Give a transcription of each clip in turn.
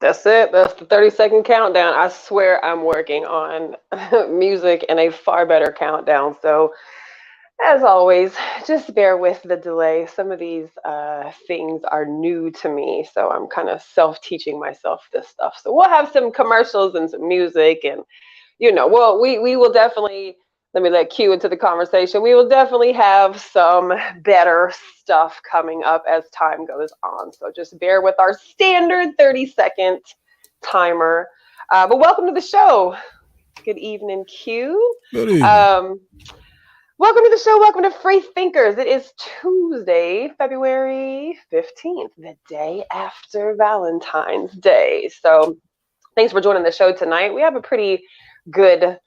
That's it. That's the 30-second countdown. I swear I'm working on music and a far better countdown. So, as always, just bear with the delay. Some of these things are new to me. So, I'm kind of self teaching myself this stuff. So, we'll have some commercials and some music. And, well, we will definitely, let me let Q into the conversation. We will definitely have some better stuff coming up as time goes on. So just bear with our standard 30-second timer. But welcome to the show. Good evening, Q. Good evening. Welcome to the show. Welcome to Free Thinkers. It is Tuesday, February 15th, the day after Valentine's Day. So thanks for joining the show tonight. We have a pretty good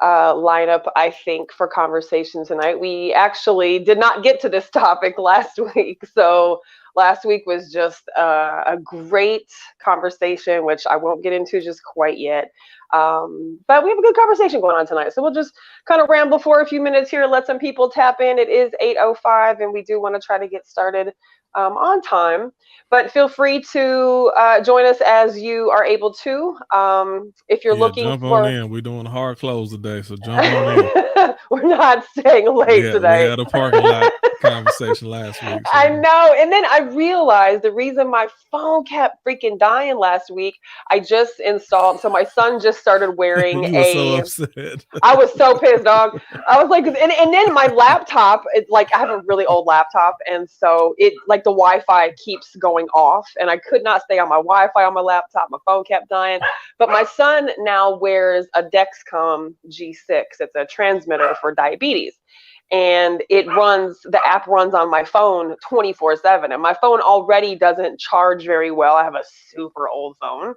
lineup, I think, for conversation tonight. We actually did not get to this topic last week. So last week was just a great conversation, which I won't get into just quite yet. But we have a good conversation going on tonight. So we'll just kind of ramble for a few minutes here, let some people tap in. It is 8:05, and we do want to try to get started on time. But feel free to join us as you are able to. If you're looking jump for... on in. We're doing a hard close today, so jump on in. We're not staying late today. We had a parking lot conversation last week. So. I know. And then I realized the reason my phone kept freaking dying last week, I just installed. So my son just started wearing you were so upset. I was so pissed, dog. I was like, and then my laptop, I have a really old laptop. And so it, the Wi-Fi keeps going off, and I could not stay on my Wi-Fi on my laptop. My phone kept dying. But my son now wears a Dexcom G6. It's a transmitter for diabetes. And the app runs on my phone 24/7. And my phone already doesn't charge very well. I have a super old phone,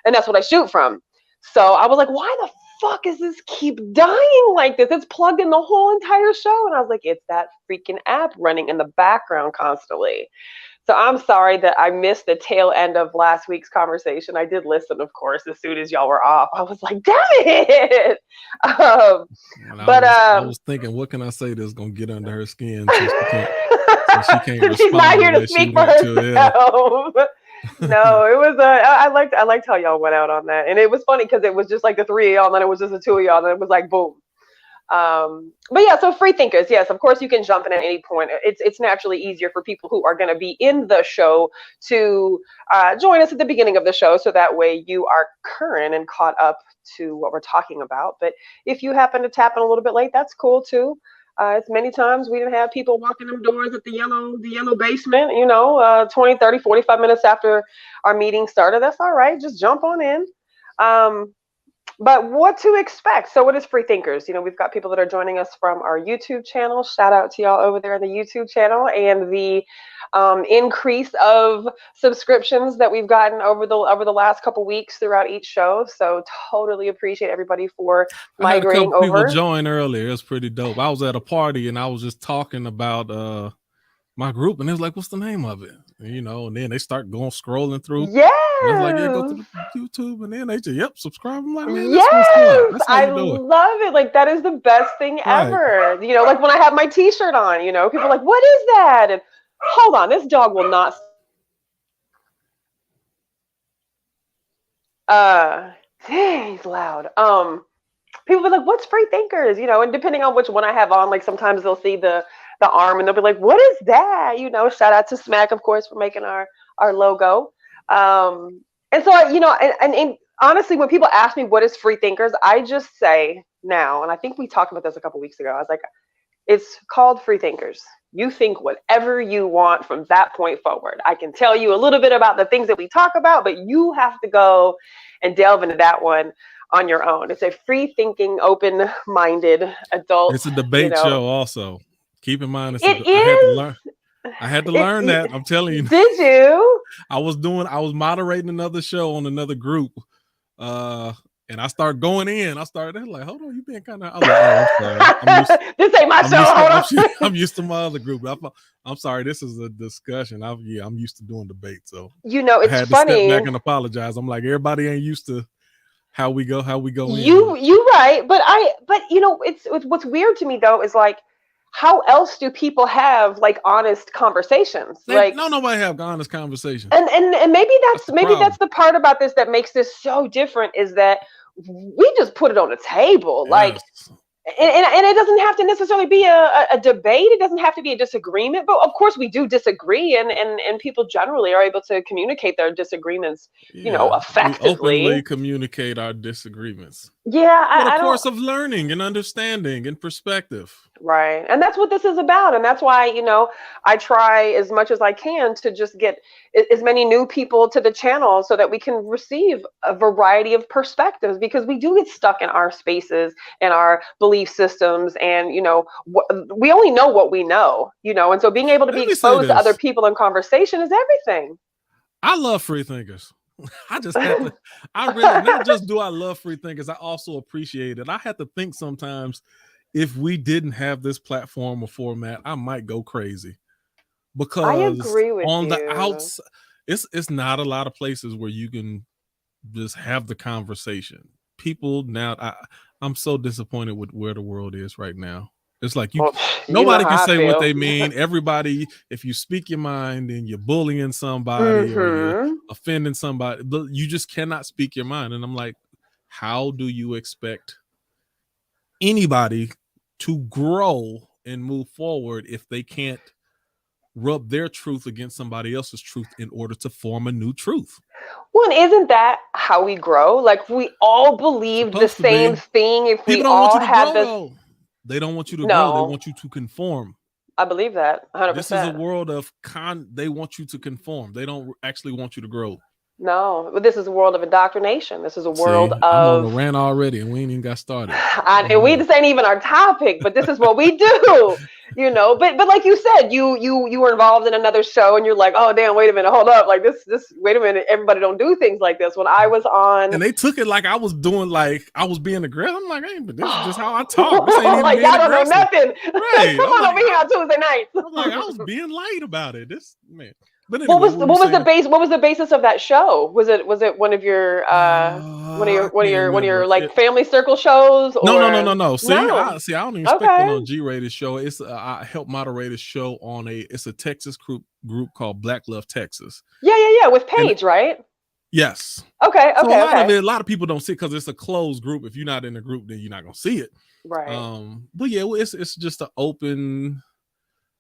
and that's what I shoot from. So I was like, why the fuck is this keep dying like this? It's plugged in the whole entire show. And I was like, it's that freaking app running in the background constantly. So I'm sorry that I missed the tail end of last week's conversation. I did listen, of course, as soon as y'all were off. I was like, damn it. I was thinking, what can I say that's going to get under her skin so she can't respond? She's not here to speak for herself. No, it was I liked how y'all went out on that. And it was funny because it was just like the three of y'all, and then it was just the two of y'all, and then it was like boom. But yeah, so free thinkers, yes, of course you can jump in at any point. It's naturally easier for people who are going to be in the show to join us at the beginning of the show, so that way you are current and caught up to what we're talking about. But if you happen to tap in a little bit late, that's cool too. It's many times we didn't have people walking them doors at the yellow basement, 20, 30, 45 minutes after our meeting started. That's all right. Just jump on in. But what to expect? So what is Free Thinkers? We've got people that are joining us from our YouTube channel. Shout out to y'all over there on the YouTube channel, and the increase of subscriptions that we've gotten over the last couple weeks throughout each show. So totally appreciate everybody for migrating over. People joined earlier. It's pretty dope. I was at a party and I was just talking about my group, and it was like, what's the name of it? And then they start scrolling through. Yeah. I was like, yeah, go to the YouTube, and then they just, subscribe. I'm like, man, yes, I love it. Like, that is the best thing ever. Like when I have my T-shirt on, people are like, what is that? And hold on, this dog will not. Dang, he's loud. People be like, what's Free Thinkers? And depending on which one I have on, like sometimes they'll see the arm and they'll be like, what is that? Shout out to Smack, of course, for making our logo. And so, and honestly, when people ask me what is Free Thinkers, I just say now, and I think we talked about this a couple weeks ago, I was like, it's called Free Thinkers. You think whatever you want from that point forward. I can tell you a little bit about the things that we talk about, but you have to go and delve into that one on your own. It's a free thinking, open-minded adult. It's a debate show also. Keep in mind, I had to learn that. I'm telling you. Did you? I was moderating another show on another group. And I started going in. They're like, hold on, you being kind of. I was like, oh, I'm sorry. This ain't my show. I'm used to my other group. I'm sorry. This is a discussion. I'm used to doing debate. So it's I had funny. to step back and apologize. I'm like, everybody ain't used to how we go in. You right, but it's what's weird to me though is like, how else do people have like honest conversations? Like, No, nobody have honest conversations. And maybe That's the maybe problem. that's the part about this that makes this so different, is that we just put it on the table. Like, Yes. and it doesn't have to necessarily be a debate. It doesn't have to be a disagreement, but of course we do disagree, and people generally are able to communicate their disagreements, Yeah. We effectively. openly communicate our disagreements. Yeah, For the I don't. course of learning and understanding and perspective. Right. And that's what this is about. And that's why, I try as much as I can to just get as many new people to the channel so that we can receive a variety of perspectives, because we do get stuck in our spaces and our belief systems. And, we only know what we know, and so being able to be Let me say exposed to other this. people in conversation is everything. I love free thinkers. I just have to, I really, not just do I love free thinkers, I also appreciate it. I have to think sometimes, if we didn't have this platform or format, I might go crazy, I because agree with on the you. outs, it's not a lot of places where you can just have the conversation. People now, I'm so disappointed with where the world is right now. It's like Well, you know nobody can how I say what feel. they mean. Everybody, if you speak your mind and you're bullying somebody or you're Hmm. offending somebody, you just cannot speak your mind. And I'm like, how do you expect anybody to grow and move forward if they can't rub their truth against somebody else's truth in order to form a new truth? Well, and isn't that how we grow? Like, if we all believed the Supposed to same be. thing, if we People don't want all you to had grow, this. though. They don't want you to grow. They No, want you to conform. I believe that This is a 100%. world of they want you to conform. They don't actually want you to grow. No, but this is a world of indoctrination. This is a world See, I'm on the of, rant already, and we ain't even got started. and this ain't even our topic, but this is what we do, But like you said, you were involved in another show, and you're like, oh damn, wait a minute, hold up, like this, wait a minute, everybody don't do things like this. When I was on, And they took it like I was doing, like I was being aggressive. I'm like, hey, but this is just how I talk. This ain't even like being y'all don't know aggressive. nothing. Right. Come on over here on Tuesday I'm like, I was nights. being light about it. This man. But What anyway, was what were you saying? what was the basis of that show? Was it one of your I can't one of your remember. like family circle shows, or No. See, no? I don't even expect it Okay. on G-rated show. It's I help moderate a show on it's a Texas group called Black Love Texas. Yeah, with And Paige, right? yes. Okay, So a okay. lot of people don't see it because it's a closed group. If you're not in the group, then you're not gonna see it. Right. But yeah, well, it's just an open.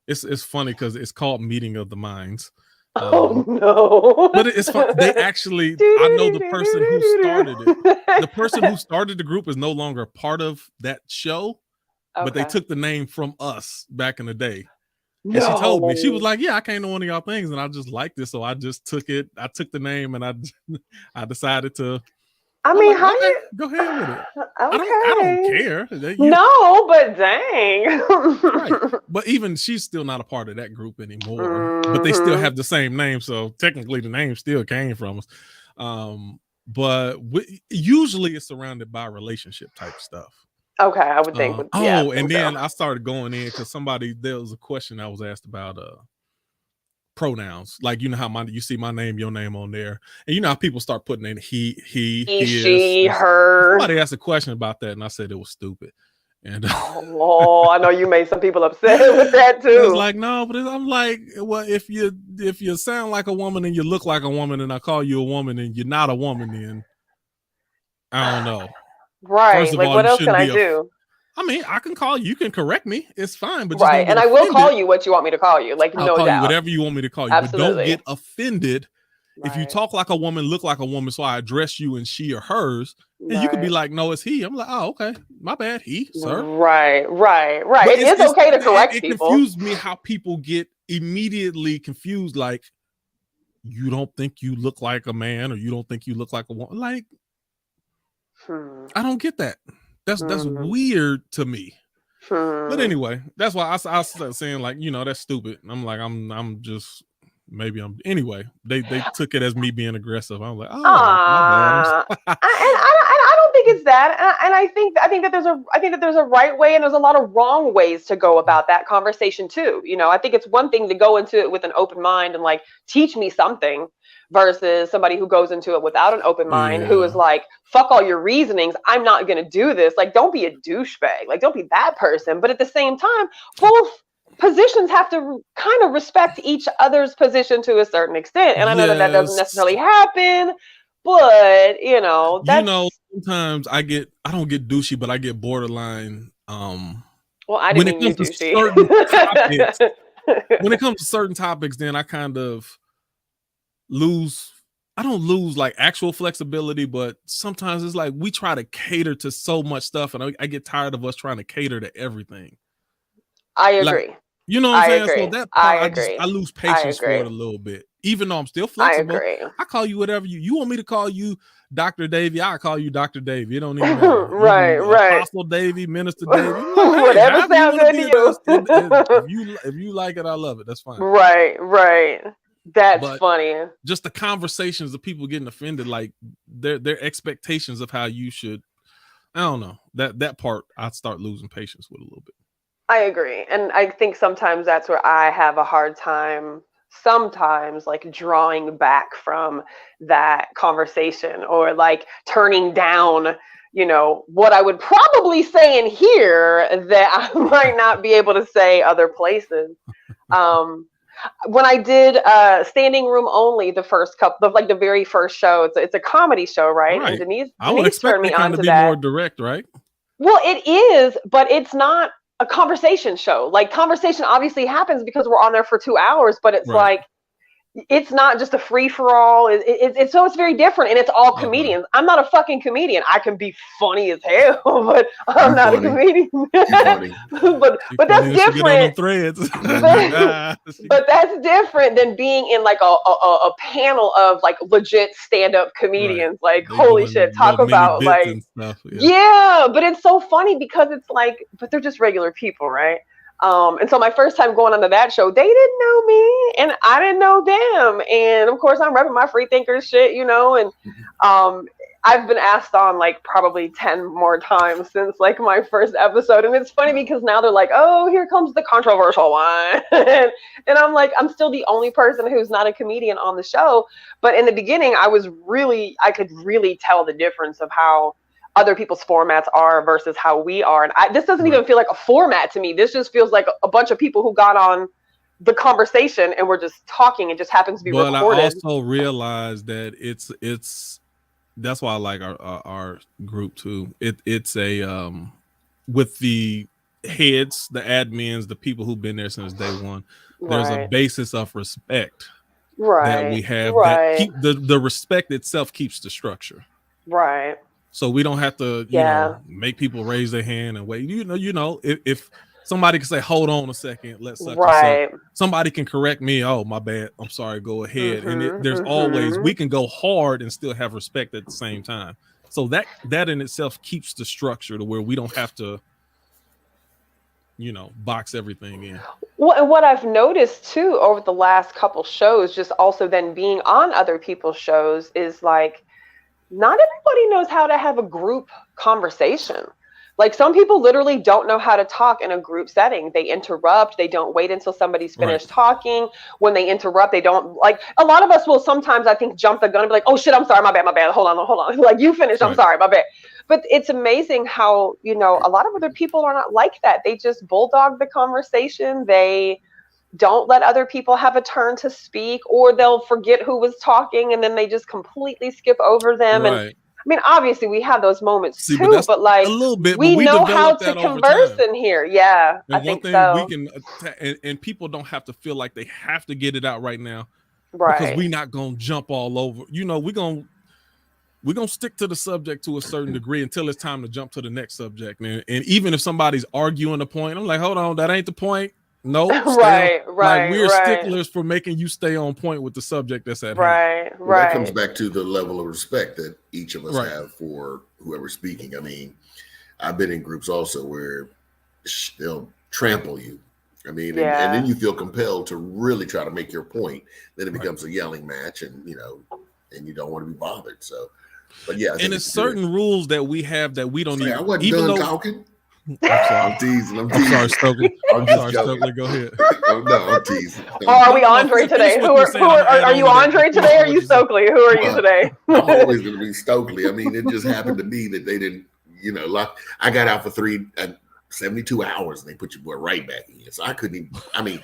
It's funny because it's called Meeting of the Minds. Oh no. But it's fun. They actually, I know the person who started it. The person who started the group is no longer part of that show, but they Okay. took the name from us back in the day. And she told me, she was No. like, yeah, I came to one of y'all things and I just liked it. So I just took it. I took the name and I decided to. I I'm mean, like, how do okay, you? go ahead with it. I don't Okay. care. No, but dang. Right. But even she's still not a part of that group anymore. But they still Hmm. have the same name. So technically the name still came from us. But usually it's surrounded by relationship type stuff. Okay, I would think. Yeah, I And think so. then I started going in because there was a question I was asked about pronouns. Like, you know how you see my name, your name on there. And you know how people start putting in he, He, his. she, her. Somebody asked a question about that, and I said it was stupid. And Oh, I know you made some people upset with that it's too. like, no, but I'm like, well, if you sound like a woman and you look like a woman, and I call you a woman and you're not a woman, then I don't know. First Right. of Like, all, what you else can shouldn't I be do? I mean, I can call you. You can correct me. It's fine, but just Right. don't get And I will call offended. you what you want me to call you. Like, I'll no call you doubt. whatever you want me to call you, but don't Absolutely. get offended if you Right. talk like a woman, look like a woman. So I address you in she or hers, and you could be Right. like, no, it's he. I'm like, oh, okay, my bad, he, sir. Right. But It is okay to correct it people. confused me how people get immediately confused. Like, you don't think you look like a man, or you don't think you look like a woman. Like, I don't get that. That's weird to me. But anyway, that's why I started saying, like, that's stupid. I'm like, I'm just, maybe I'm, anyway, they took it as me being aggressive. I was like, oh, my bad. And I don't think think it's that, and I think that there's a right way and there's a lot of wrong ways to go about that conversation too. You know, I think it's one thing to go into it with an open mind and like teach me something, versus somebody who goes into it without an open mind, who is like, fuck all your reasonings, I'm not gonna do this. Like, don't be a douchebag. Like, don't be that person. But at the same time, both positions have to kind of respect each other's position to a certain extent. And I know that doesn't necessarily happen, but sometimes I don't get douchey, but I get borderline. Well, I didn't mean you douchey. When it comes to certain topics, then I kind of I don't lose like actual flexibility, but sometimes it's like we try to cater to so much stuff, and I get tired of us trying to cater to everything. I agree. Like, you know what I'm saying? Agree. So that part, I lose patience for it a little bit. Even though I'm still flexible, I call you whatever you want me to call you. Dr. Davey, I call you Dr. Davey. It don't even matter. right. Apostle Davey, Minister Davey. Like, whatever sounds good to you. If you like it, I love it. That's fine. Right. That's funny. Just the conversations of people getting offended, like their expectations of how you should. I don't know. That part I start losing patience with a little bit. I agree. And I think sometimes that's where I have a hard time sometimes, like drawing back from that conversation, or like turning down, what I would probably say in here that I might not be able to say other places. When I did Standing Room Only, the first couple, like the very first show, it's a comedy show, right? And Denise turned me on to that. More direct, right? Well, it is, but it's not a conversation show. Like, conversation obviously happens because we're on there for 2 hours, but it's like, it's not just a free for all. It's very different, and it's all comedians. I'm not a fucking comedian. I can be funny as hell, but I'm not a comedian. but that's different. But that's different than being in like a panel of like legit stand-up comedians. Like, holy shit, talk about like stuff, but it's so funny because it's like, but they're just regular people, right? And so my first time going onto that show, they didn't know me and I didn't know them. And of course I'm repping my freethinkers shit, and I've been asked on like probably 10 more times since like my first episode. And it's funny because now they're like, oh, here comes the controversial one. And I'm like, I'm still the only person who's not a comedian on the show. But in the beginning, I could really tell the difference of how other people's formats are versus how we are. And this doesn't even feel like a format to me. This just feels like a bunch of people who got on the conversation and we're just talking. It just happens to be recorded. But I also realized that it's that's why I like our group too. It's a with the heads, the admins, the people who've been there since day one. There's a basis of respect that we have. That keep the respect itself keeps the structure. Right. So we don't have to, make people raise their hand and wait. If somebody can say, "Hold on a second, let's suck this up." Somebody can correct me. Oh, my bad. I'm sorry. Go ahead. And there's always, we can go hard and still have respect at the same time. So that in itself keeps the structure to where we don't have to, box everything in. Well, and what I've noticed too over the last couple shows, just also then being on other people's shows, is like, not everybody knows how to have a group conversation. Like, some people literally don't know how to talk in a group setting. They interrupt. They don't wait until somebody's finished talking. When they interrupt, they don't, like, a lot of us will sometimes, I think, jump the gun and be like, oh shit, I'm sorry, my bad. Hold on. Like, you finished, I'm sorry, my bad. But it's amazing how, a lot of other people are not like that. They just bulldog the conversation. They don't let other people have a turn to speak, or they'll forget who was talking and then they just completely skip over them. And I mean, obviously we have those moments too, but like, a little bit, we know how to converse in here. Yeah. And I think so. We can, and people don't have to feel like they have to get it out right now, because we're not going to jump all over. We're going to stick to the subject to a certain degree until it's time to jump to the next subject. And even if somebody's arguing the point, I'm like, hold on, that ain't the point. No, right. Like, we're sticklers for making you stay on point with the subject that's at hand. Well, that comes back to the level of respect that each of us have for whoever's speaking. I mean, I've been in groups also where they'll trample you. I mean, and then you feel compelled to really try to make your point. Then it becomes a yelling match, and and you don't want to be bothered. So But yeah, and it's certain rules that we have that we don't even. I wasn't done talking. I'm teasing. I'm sorry, Stokely. I'm just joking. Stokely, go ahead. I'm teasing. Are we Andre today? Are you Andre today? Or are you Stokely? Who are you today? I'm always going to be Stokely. I mean, it just happened to be that they didn't, like I got out for 72 hours and they put your boy right back in. So I couldn't even, I mean,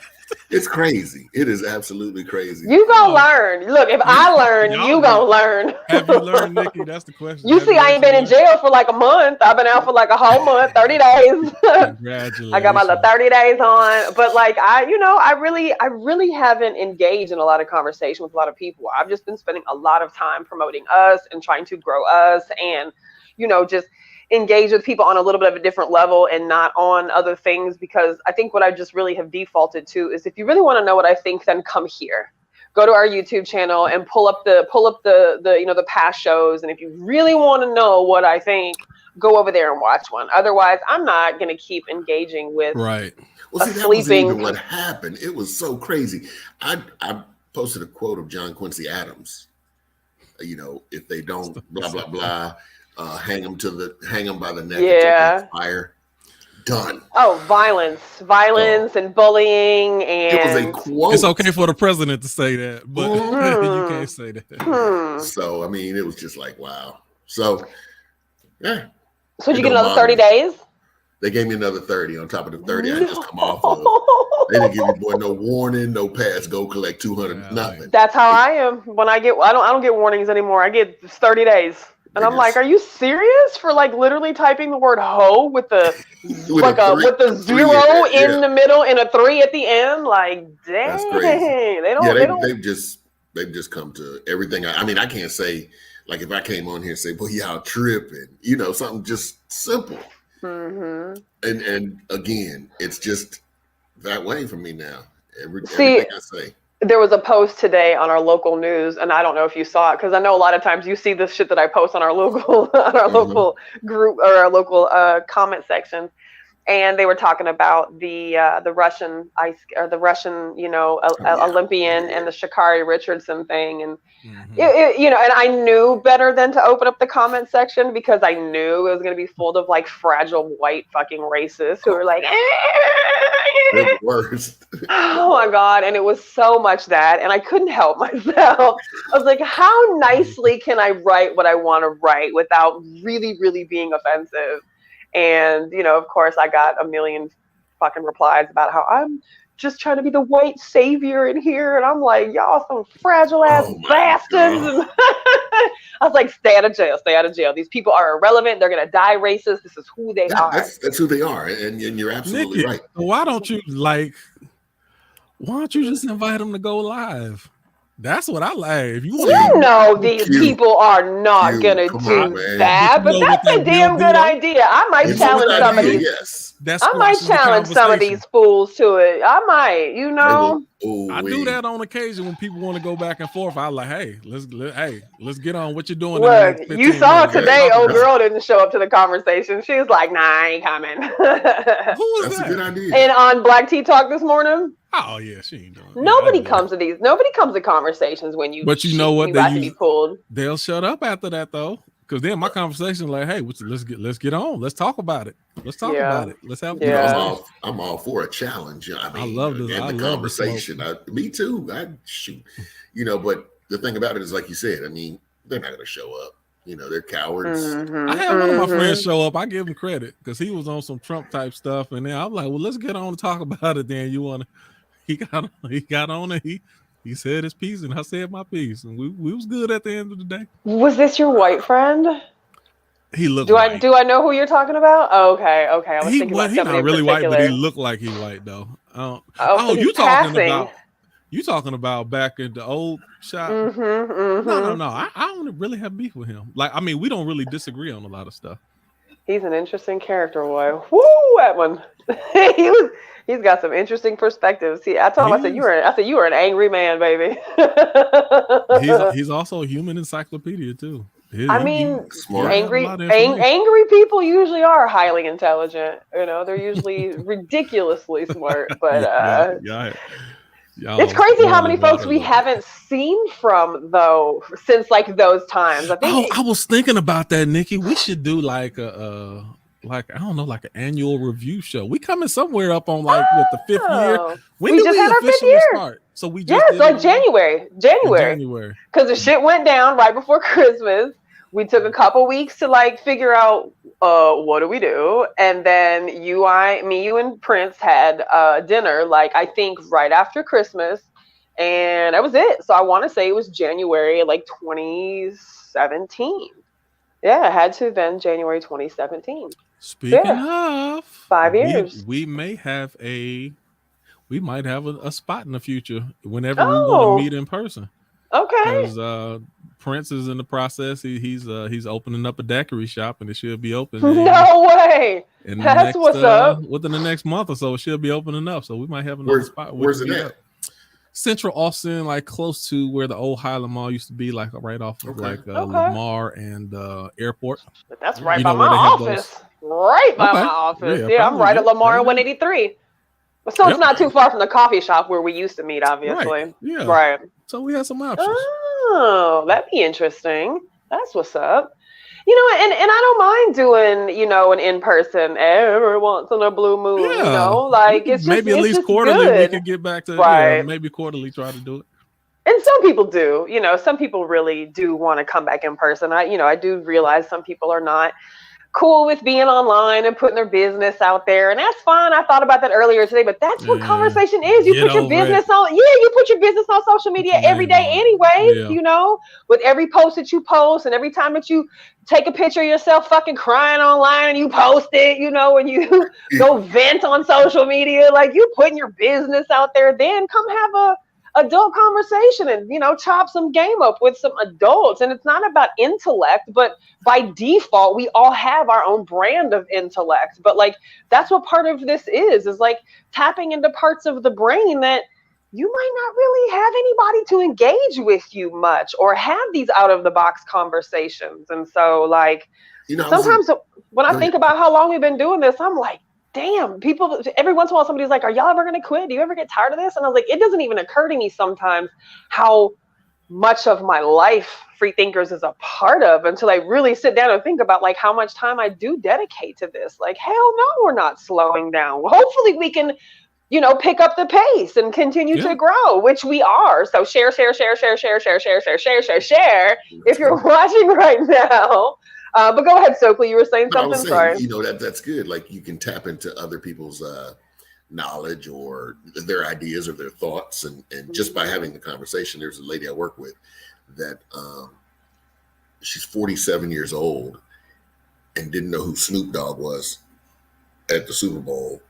it's crazy. It is absolutely crazy. You gonna learn. Look, if I learn, you gonna learn. Have you learned, Nikki? That's the question. You see, I ain't been in jail for like a month. I've been out for like a whole month, 30 days. Congratulations. I got my little 30 days on. But like I really haven't engaged in a lot of conversation with a lot of people. I've just been spending a lot of time promoting us and trying to grow us and, just engage with people on a little bit of a different level and not on other things, because I think what I just really have defaulted to is, if you really want to know what I think, then come here, go to our YouTube channel and pull up the past shows. And if you really want to know what I think, go over there and watch one. Otherwise, I'm not going to keep engaging with Well, see, that wasn't even what happened. It was so crazy. I posted a quote of John Quincy Adams. If they don't blah blah blah, hang them by the neck until they expire. Done. Oh, violence and bullying, and it was a quote. It's okay for the president to say that, but you can't say that. So I mean, it was just like, wow. So yeah. So did you get another 30 days? They gave me another 30 on top of the 30 I just come off of. They didn't give me no warning, no pass, go collect 200, nothing. That's how I am. When I don't get warnings anymore. I get 30 days. And I'm like, are you serious for like literally typing the word hoe with the with the 0 in the middle and a 3 at the end? Like, dang. That's crazy. They've just come to everything. I mean, I can't say, like, if I came on here and say, well, y'all tripping, something just simple. Mm-hmm. And again, it's just that way for me now. Everything I say. There was a post today on our local news, and I don't know if you saw it, because I know a lot of times you see this shit that I post on our local local group or our local comment section, and they were talking about the Russian Olympian and the Sha'Carri Richardson thing, and and I knew better than to open up the comment section, because I knew it was going to be full of like fragile white fucking racists who were like, they're the worst. Oh my God. And it was so much that, and I couldn't help myself. I was like, how nicely can I write what I want to write without really, really being offensive? And, of course, I got a million fucking replies about how I'm just trying to be the white savior in here. And I'm like, y'all some fragile ass bastards. And I was like, stay out of jail, stay out of jail. These people are irrelevant. They're going to die racist. This is who they are. That's who they are. And you're absolutely Nikki, right. Why don't you just invite them to go live? That's what I like. If you want these people are not going to do that, but that's a damn good idea. I might challenge some of these. Yes. I might challenge some of these fools to it. I might, I do that on occasion when people want to go back and forth. I like, hey, let's get on what you're doing. Look, you saw today, old girl didn't show up to the conversation. She was like, nah, I ain't coming. Who was That's that? a good idea. And on Black Tea Talk this morning. Oh yeah, she ain't doing it. Nobody comes to conversations when you. But you know what? Pulled. They'll shut up after that though, because then my conversation like, hey, let's get on. Let's talk about it. Let's talk about it. Let's have. I'm all for a challenge. I mean, I love this. And the conversation. Me too. I shoot. But the thing about it is, like you said, I mean, they're not going to show up. They're cowards. Mm-hmm. I had one of my friends show up. I give him credit because he was on some Trump type stuff, and then I'm like, well, let's get on and talk about it. Then you want to. He got on and he said his piece and I said my piece, and we was good at the end of the day. Was this your white friend? He looked. Do I know who you're talking about? Oh, okay. I was thinking about he's not really white, but he looked like he white though. You talking about back in the old shop? No. I don't really have beef with him. Like, I mean, we don't really disagree on a lot of stuff. He's an interesting character, boy. Woo, that one. He's got some interesting perspectives. See, I told him, I said you were an angry man, baby. he's also a human encyclopedia too. Angry people usually are highly intelligent. They're usually ridiculously smart. But It's crazy how many folks we haven't seen from though since like those times. I think. I was thinking about that, Nikki. We should do like a like I don't know, like an annual review show. We coming somewhere up on like what, the 5th year. When do we officially start? So we just it's like January. Because the shit went down right before Christmas. We took a couple weeks to like figure out what do we do, and then you and Prince had dinner like I think right after Christmas, and that was it. So I want to say it was January like 2017. Yeah, it had to have been January 2017. Speaking of 5 years, we might have a spot in the future whenever we want to meet in person. Okay. Because Prince is in the process. He's opening up a daiquiri shop, and it should be open. No way. That's what's up. Within the next month or so, it should be opening up. So we might have another spot. Where's it at? Central Austin, like close to where the old Highland Mall used to be, like right off of Lamar and Airport. But that's right by my office. Right by my office. Yeah, I'm right at Lamar and 183. So it's not too far from the coffee shop where we used to meet, obviously. Right. Yeah. Right. So we have some options. Oh, that'd be interesting. That's what's up. You know, and I don't mind doing, an in-person every once in a blue moon, like it's just, maybe at least quarterly good. We can get back to maybe quarterly try to do it. And some people do, some people really do want to come back in person. I do realize some people are not cool with being online and putting their business out there, and that's fine. I thought about that earlier today, but that's what conversation is. You put your business on, you put your business on social media every day anyway, with every post that you post and every time that you take a picture of yourself fucking crying online and you post it, and you go vent on social media, like you putting your business out there, then come have a adult conversation and chop some game up with some adults. And it's not about intellect, but by default we all have our own brand of intellect, but like that's what part of this is like tapping into parts of the brain that you might not really have anybody to engage with you much or have these out of the box conversations. And so like sometimes when I think about how long we've been doing this, I'm like, damn, people, every once in a while somebody's like, are y'all ever going to quit? Do you ever get tired of this? And I was like, it doesn't even occur to me sometimes how much of my life Freethinkers is a part of until I really sit down and think about like how much time I do dedicate to this. Like, hell no, we're not slowing down. Hopefully we can, pick up the pace and continue to grow, which we are. So share if you're watching right now. But go ahead, Stokely. You were saying something. Sorry. That's good. Like you can tap into other people's knowledge or their ideas or their thoughts, and just by having the conversation. There's a lady I work with that she's 47 years old and didn't know who Snoop Dogg was at the Super Bowl.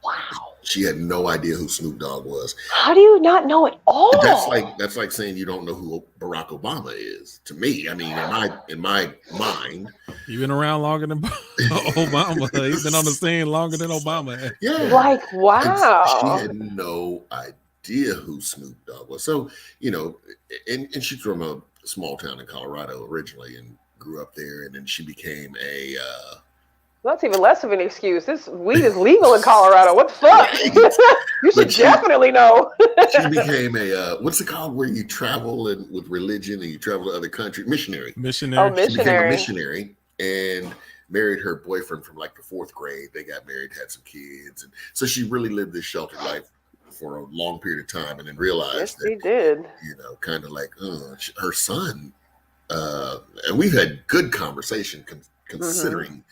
Wow. She had no idea who Snoop Dogg was. How do you not know at all? That's like saying you don't know who Barack Obama is. To me, I mean, in my mind, you've been around longer than Obama. He's been on the scene longer than Obama. Yeah, like wow. And she had no idea who Snoop Dogg was. So and she's from a small town in Colorado originally and grew up there, and then she became a. That's even less of an excuse. This weed is legal in Colorado. What the fuck? You should definitely know. She became a, what's it called where you travel and with religion and you travel to other countries? Missionary. Oh, missionary. She became a missionary and married her boyfriend from like the 4th grade. They got married, had some kids. And so she really lived this sheltered life for a long period of time and then realized that, she did. Kind of like her son. And we've had good conversation considering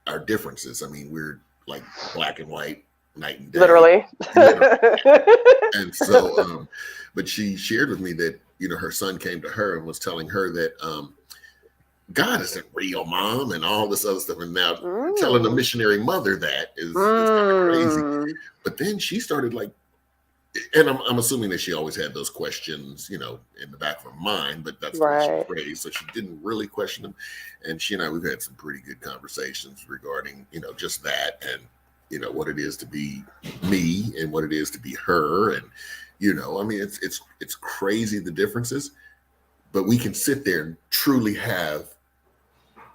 our differences. I mean, we're like black and white, night and day. Literally. And so, but she shared with me that, her son came to her and was telling her that God isn't real, Mom, and all this other stuff. And now telling the missionary mother that is kind of crazy. But then she started like, and I'm assuming that she always had those questions, in the back of her mind, but that's what she raised. So she didn't really question them. And she and I, we've had some pretty good conversations regarding, just that and, what it is to be me and what it is to be her. And, I mean, it's crazy the differences, but we can sit there and truly have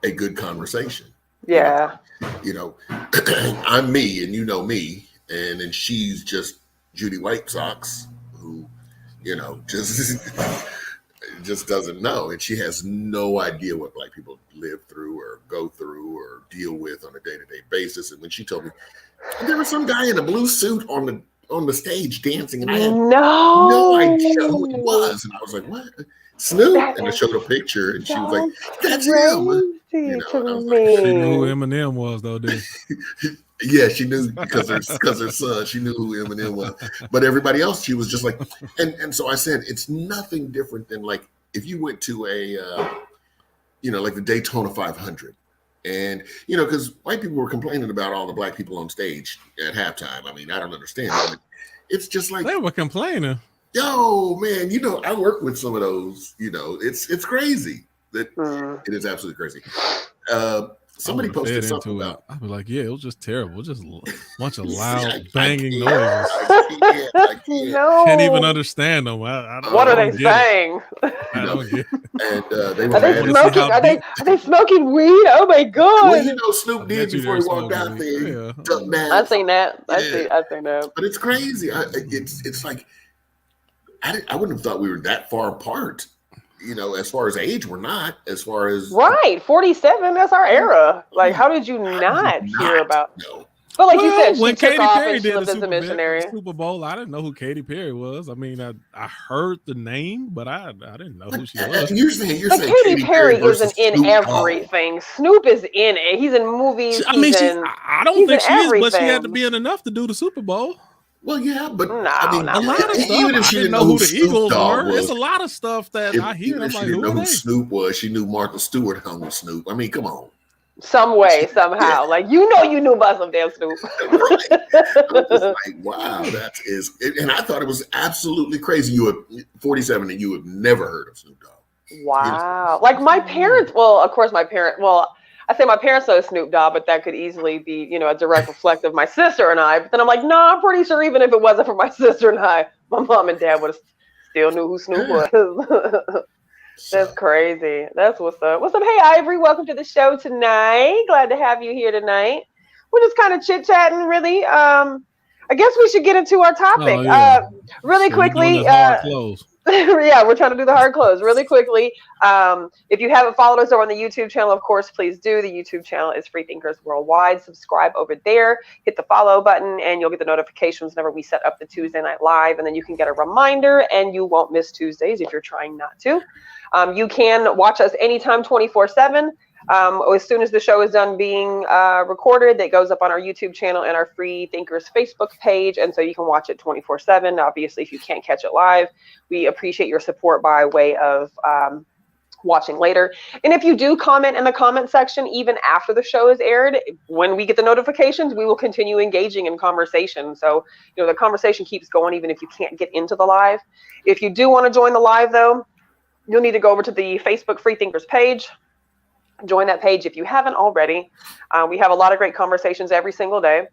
a good conversation. Yeah. I'm me and me, and then she's just Judy White Sox, who, just doesn't know, and she has no idea what Black people live through or go through or deal with on a day-to-day basis. And when she told me there was some guy in a blue suit on the stage dancing, and I had no idea who he was, and I was like, "What, Snoop?" And I showed a picture, and she was like, "That's him." And I was like, "She knew who Eminem was, though, dude." Yeah, she knew because her son, she knew who Eminem was. But everybody else, she was just like, and so I said, it's nothing different than like if you went to a, like the Daytona 500, and because white people were complaining about all the Black people on stage at halftime. I mean, I don't understand it. It's just like they were complaining. Yo, man, I work with some of those. It's crazy. It is absolutely crazy. Somebody posted something about. I was like, yeah, it was just terrible. Just a bunch of loud banging noises. I can't. No. Can't even understand them. What are they saying? I don't get it. And they were are they smoking? Are they smoking weed? Oh my god! Well, Snoop did before he walked out there. Yeah. I seen that. I seen that. But it's crazy. It's like I wouldn't have thought we were that far apart. As far as age, we're not. As far as 47, that's our era. Like, how did you not hear about? No. But like you said, when she took Katy off Perry and she did lived as a missionary. Super Bowl, I didn't know who Katy Perry was. I mean, I heard the name, but I didn't know who she was. You're saying Katy Perry isn't in everything. Snoop is in it. He's in movies. I don't think she is, but she had to be in enough to do the Super Bowl. Well, yeah, but a lot of stuff. Even if she didn't know who the Eagles were, it's a lot of stuff that I hear. I'm like, she didn't know who Snoop was. She knew Martha Stewart hung with Snoop. I mean, come on. Some way, somehow. Like, you knew about some damn Snoop. Right. I was like, wow, and I thought it was absolutely crazy. You were 47 and you have never heard of Snoop Dogg. Wow. Like my parents, of course I say my parents know Snoop Dogg, but that could easily be, a direct reflect of my sister and I. But then I'm like, I'm pretty sure even if it wasn't for my sister and I, my mom and dad would have still knew who Snoop was. That's crazy. That's what's up. What's up? Hey, Ivory. Welcome to the show tonight. Glad to have you here tonight. We're just kind of chit-chatting, really. I guess we should get into our topic. Oh, yeah. Really quickly. Yeah, we're trying to do the hard close really quickly. If you haven't followed us over on the YouTube channel, of course, please do. The YouTube channel is Freethinkers Worldwide. Subscribe over there. Hit the follow button, and you'll get the notifications whenever we set up the Tuesday Night Live. And then you can get a reminder, and you won't miss Tuesdays if you're trying not to. You can watch us anytime, 24/7. As soon as the show is done being recorded, it goes up on our YouTube channel and our Free Thinkers Facebook page, and so you can watch it 24/7. Obviously, if you can't catch it live, we appreciate your support by way of watching later. And if you do comment in the comment section, even after the show is aired, when we get the notifications, we will continue engaging in conversation. So, the conversation keeps going even if you can't get into the live. If you do want to join the live, though, you'll need to go over to the Facebook Free Thinkers page. Join that page if you haven't already. We have a lot of great conversations every single day.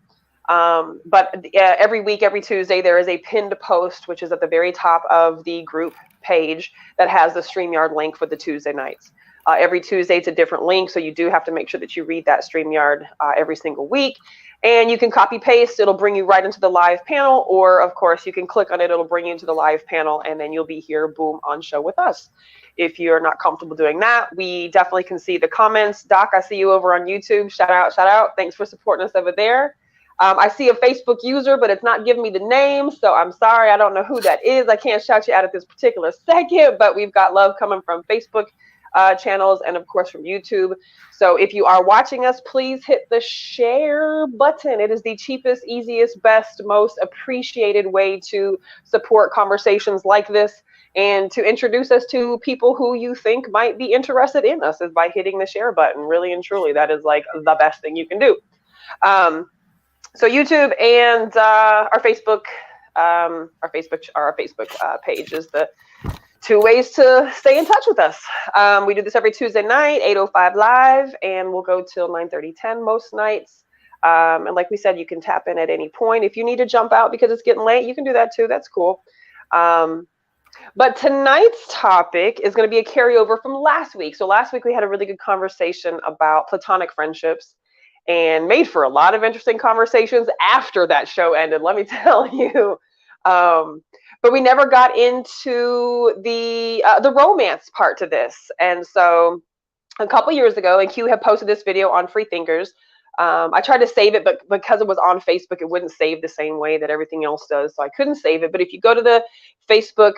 But every week, every Tuesday, there is a pinned post, which is at the very top of the group page that has the StreamYard link for the Tuesday nights. Every Tuesday, it's a different link. So you do have to make sure that you read that StreamYard every single week. And you can copy paste. It'll bring you right into the live panel. Or, of course, you can click on it. It'll bring you into the live panel. And then you'll be here, boom, on show with us. If you're not comfortable doing that, we definitely can see the comments. Doc, I see you over on YouTube. Shout out. Thanks for supporting us over there. I see a Facebook user, but it's not giving me the name. So I'm sorry. I don't know who that is. I can't shout you out at this particular second. But we've got love coming from Facebook channels and, of course, from YouTube. So if you are watching us, please hit the share button. It is the cheapest, easiest, best, most appreciated way to support conversations like this. And to introduce us to people who you think might be interested in us is by hitting the share button. Really and truly, that is like the best thing you can do. So YouTube and our Facebook page is the two ways to stay in touch with us. We do this every Tuesday night, 8:05 live, and we'll go till 9:30, 10 most nights. And like we said, you can tap in at any point. If you need to jump out because it's getting late, you can do that too. That's cool. But tonight's topic is going to be a carryover from last week. So last week we had a really good conversation about platonic friendships and made for a lot of interesting conversations after that show ended. Let me tell you, But we never got into the romance part to this. And so a couple years ago, and Q had posted this video on Freethinkers. I tried to save it, but because it was on Facebook, it wouldn't save the same way that everything else does. So I couldn't save it. But if you go to the Facebook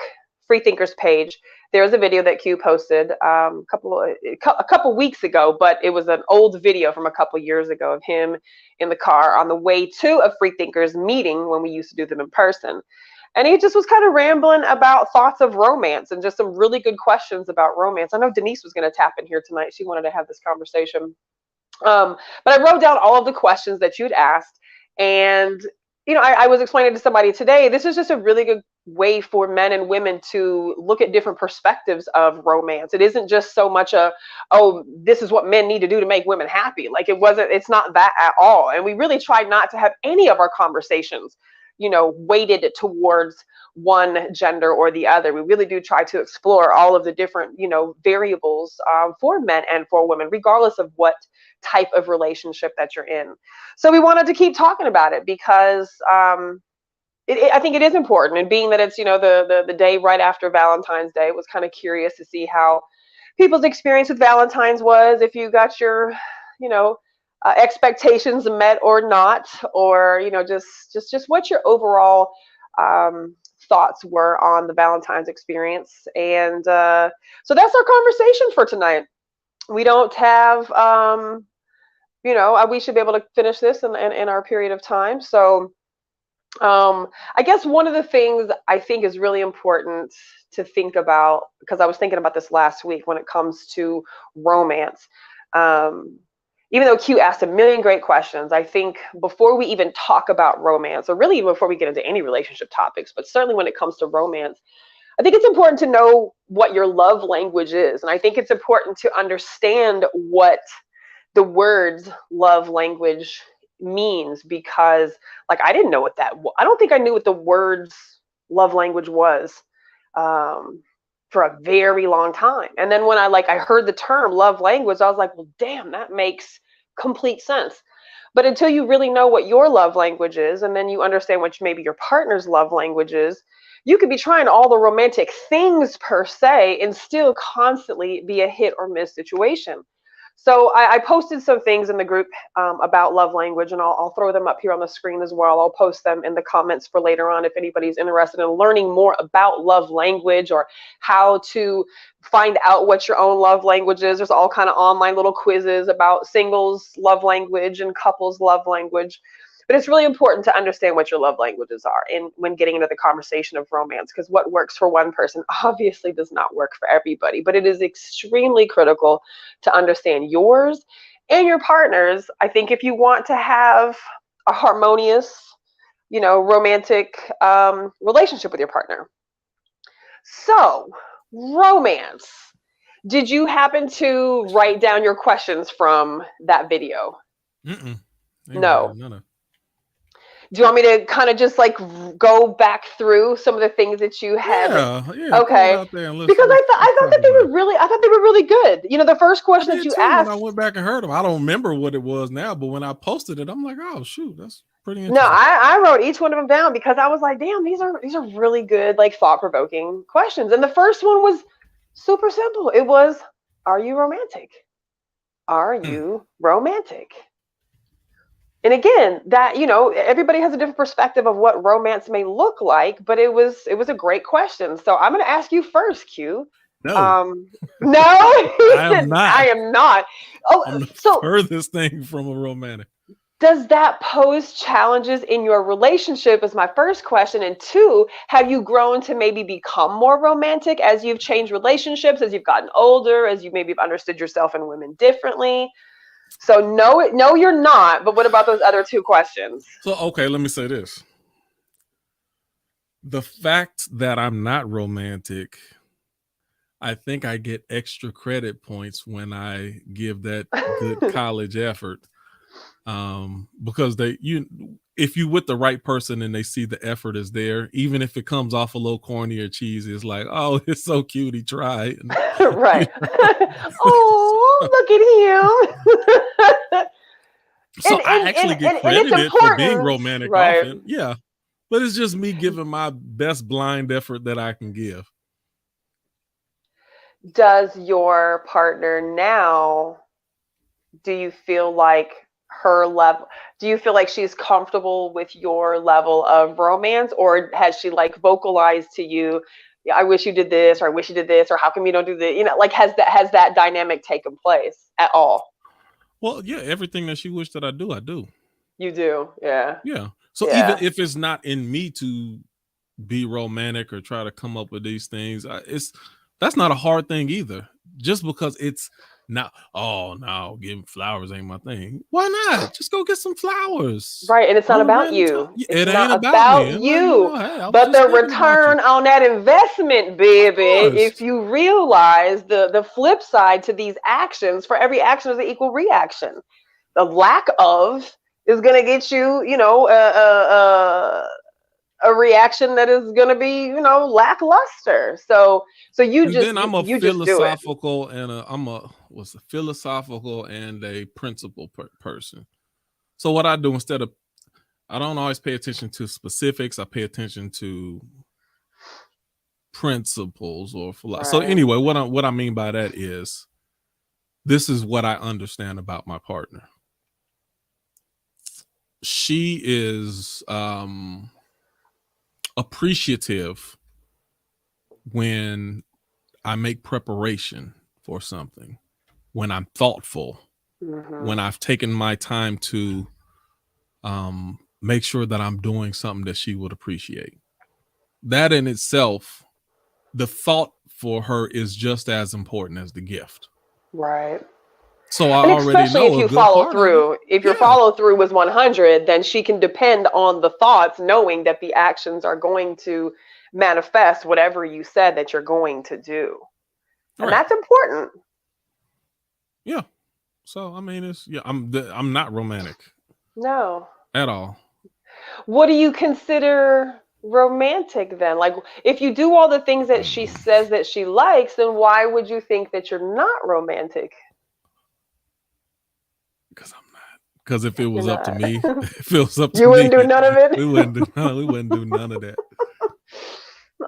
Freethinkers page, there's a video that Q posted a couple weeks ago, but it was an old video from a couple years ago of him in the car on the way to a Freethinkers meeting when we used to do them in person. And he just was kind of rambling about thoughts of romance and just some really good questions about romance. I know Denise was going to tap in here tonight. She wanted to have this conversation. But I wrote down all of the questions that you'd asked. And, I was explaining to somebody today, this is just a really good way for men and women to look at different perspectives of romance. It isn't just so much this is what men need to do to make women happy. Like it's not that at all. And we really tried not to have any of our conversations weighted towards one gender or the other. We really do try to explore all of the different, variables for men and for women, regardless of what type of relationship that you're in. So we wanted to keep talking about it because I think it is important. And being that it's, the day right after Valentine's Day, was kind of curious to see how people's experience with Valentine's was, if you got your, expectations met or not, or just what your overall thoughts were on the Valentine's experience. And so that's our conversation for tonight. We don't have we should be able to finish this in our period of time. So I guess one of the things I think is really important to think about, because I was thinking about this last week when it comes to romance, even though Q asked a million great questions, I think before we even talk about romance, or really even before we get into any relationship topics, but certainly when it comes to romance, I think it's important to know what your love language is. And I think it's important to understand what the words love language means, because I didn't know what I don't think I knew what the words love language was for a very long time. And then when I heard the term love language, I was like, well, damn, that makes complete sense. But until you really know what your love language is, and then you understand what maybe your partner's love language is, you could be trying all the romantic things per se and still constantly be a hit or miss situation. So I posted some things in the group about love language, and I'll throw them up here on the screen as well. I'll post them in the comments for later on if anybody's interested in learning more about love language or how to find out what your own love language is. There's all kind of online little quizzes about singles love language and couples love language. But it's really important to understand what your love languages are when getting into the conversation of romance, because what works for one person obviously does not work for everybody. But it is extremely critical to understand yours and your partner's. I think if you want to have a harmonious, romantic relationship with your partner. So, romance. Did you happen to write down your questions from that video? No. Do you want me to kind of just go back through some of the things that you had? Yeah. Okay. Because I thought that they were really good. The first question that you asked. When I went back and heard them, I don't remember what it was now, but when I posted it, I'm like, oh shoot, that's pretty interesting. No, I wrote each one of them down because I was like, damn, these are really good, thought-provoking questions. And the first one was super simple. It was, are you romantic? Are you romantic? And again, that, everybody has a different perspective of what romance may look like, but it was a great question. So I'm going to ask you first, Q. No. No, I am not. I am not. Oh, I'm the furthest thing from a romantic. Does that pose challenges in your relationship is my first question. And two, have you grown to maybe become more romantic as you've changed relationships, as you've gotten older, as you maybe have understood yourself and women differently? So no, you're not. But what about those other two questions? So, okay, let me say this. The fact that I'm not romantic, I think I get extra credit points when I give that good college effort. Because if you with the right person and they see the effort is there, even if it comes off a little corny or cheesy, it's like, oh, it's so cute, he tried. Right. Oh, look at him. So I actually get credited for being romantic often. Yeah. But it's just me giving my best blind effort that I can give. Does your partner now, do you feel like do you feel like she's comfortable with your level of romance, or has she like vocalized to you, yeah, I wish you did this, or I wish you did this, or how come you don't do this? Like has that dynamic taken place at all? Well, yeah, everything that she wished that I do, I do. You do, yeah. Yeah. So yeah. even if it's not in me to be romantic or try to come up with these things, that's not a hard thing either. Just because it's not, oh no, giving flowers ain't my thing. Why not? Just go get some flowers. Right, and it's not about you. It It's ain't not about me. you. Like, hey, but the return on that investment, baby, if you realize the flip side to these actions, for every action is an equal reaction. The lack of is going to get you, a reaction that is going to be, lackluster. So you just, then I'm a you philosophical and philosophical and a principle person. So what I do, instead of, I don't always pay attention to specifics, I pay attention to principles or philosophy. Right. So anyway, what I mean by that is, this is what I understand about my partner. She is appreciative when I make preparation for something, when I'm thoughtful, when I've taken my time to make sure that I'm doing something that she would appreciate. That in itself, the thought for her is just as important as the gift. Right. So I already know, if you follow through. If your follow through was 100, then she can depend on the thoughts, knowing that the actions are going to manifest whatever you said that you're going to do. And that's important. Yeah. So I mean, I'm not romantic. No. At all. What do you consider romantic then? Like, if you do all the things that she says that she likes, then why would you think that you're not romantic? Because I'm not. Because if it was up to me, if it was up to me, you wouldn't do none of it. We wouldn't do none of that.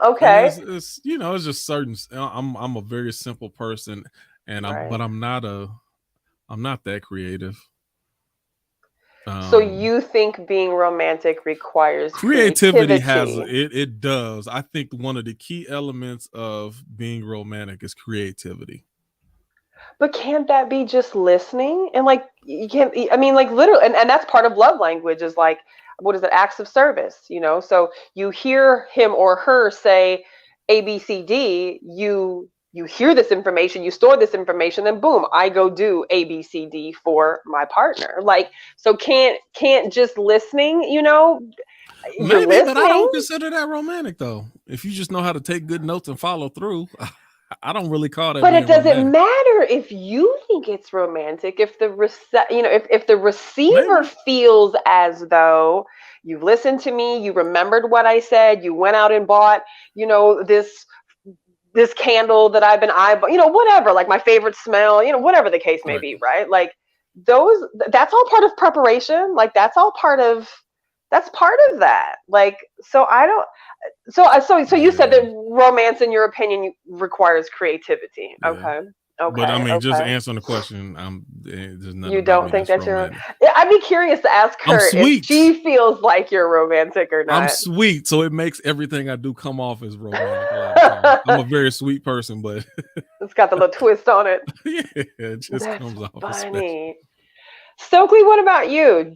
Okay. It's it's just certain. I'm a very simple person, and but I'm not that creative. So you think being romantic requires creativity? It does. I think one of the key elements of being romantic is creativity. But can't that be just listening? And like, you can't, I mean, like literally, and that's part of love language, is like, what is it? Acts of service, So you hear him or her say A, B, C, D, you hear this information, you store this information, then boom, I go do A, B, C, D for my partner. Like, so can't just listening, Maybe, but I don't consider that romantic though. If you just know how to take good notes and follow through, I don't really call that. But it doesn't matter if you think it's romantic. If the if the receiver feels as though you listened to me, you remembered what I said, you went out and bought, this candle that I've been eyeballing, whatever, like my favorite smell, whatever the case may be, right? Like that's all part of preparation. Like that's part of that. Like, so I don't. So you said that romance, in your opinion, requires creativity. Yeah. Okay. But I mean, just answering the question, you don't think that you're. I'd be curious to ask her if she feels like you're romantic or not. I'm sweet, so it makes everything I do come off as romantic. I'm a very sweet person, but it's got the little twist on it. Yeah, it just comes off funny. Stokely, what about you?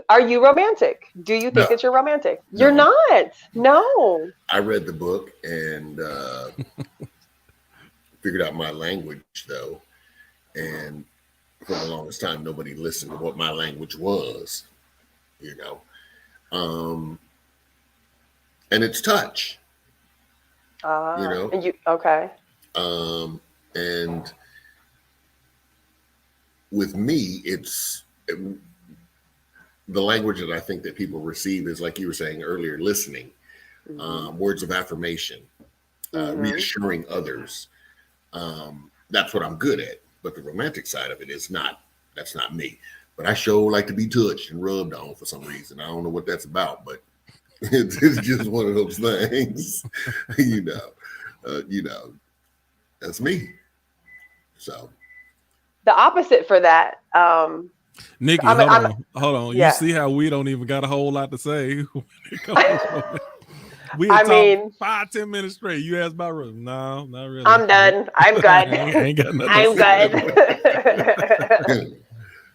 Are you romantic? Do you think that you're romantic? No. You're not. No. I read the book and figured out my language though. And for the longest time, nobody listened to what my language was, and it's touch, okay. And with me, the language that I think that people receive is, like you were saying earlier, listening, words of affirmation, reassuring others. That's what I'm good at. But the romantic side of it is that's not me. But I sure like to be touched and rubbed on for some reason. I don't know what that's about, but It's just one of those things, you know, that's me. So the opposite for that, Nikki, hold on. Yeah. You see how we don't even got a whole lot to say. We I talked mean, 5-10 minutes straight. You asked about Rose. No, not really. I'm done. I'm good. ain't got nothing I'm good.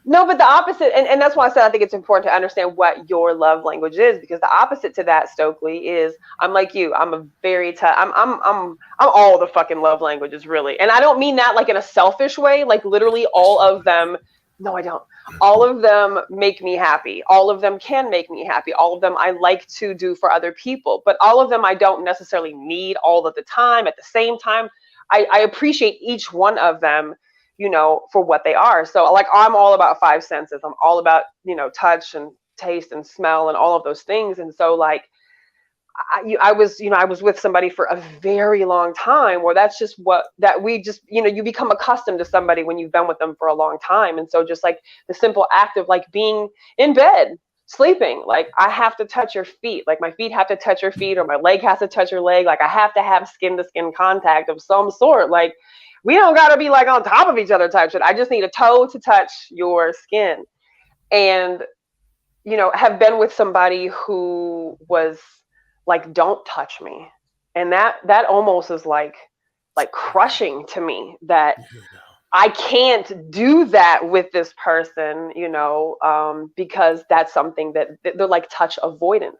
No, but the opposite, and that's why I said I think it's important to understand what your love language is, because the opposite to that, Stokely, is I'm like you. I'm a very I'm all the fucking love languages, really. And I don't mean that like in a selfish way, like literally all of them. No, I don't. All of them make me happy. All of them can make me happy. All of them I like to do for other people, but all of them I don't necessarily need all of the time. At the same time, I appreciate each one of them, you know, for what they are. So like, I'm all about five senses. I'm all about, you know, touch and taste and smell and all of those things. And so like, I was with somebody for a very long time where that's just you become accustomed to somebody when you've been with them for a long time. And so just like the simple act of like being in bed, sleeping, like I have to touch your feet, like my feet have to touch your feet, or my leg has to touch your leg. Like I have to have skin to skin contact of some sort. Like we don't got to be like on top of each other type shit. I just need a toe to touch your skin. And, you know, have been with somebody who was like, don't touch me. And that almost is like crushing to me, that I can't do that with this person, you know, because that's something that they're like touch avoidant.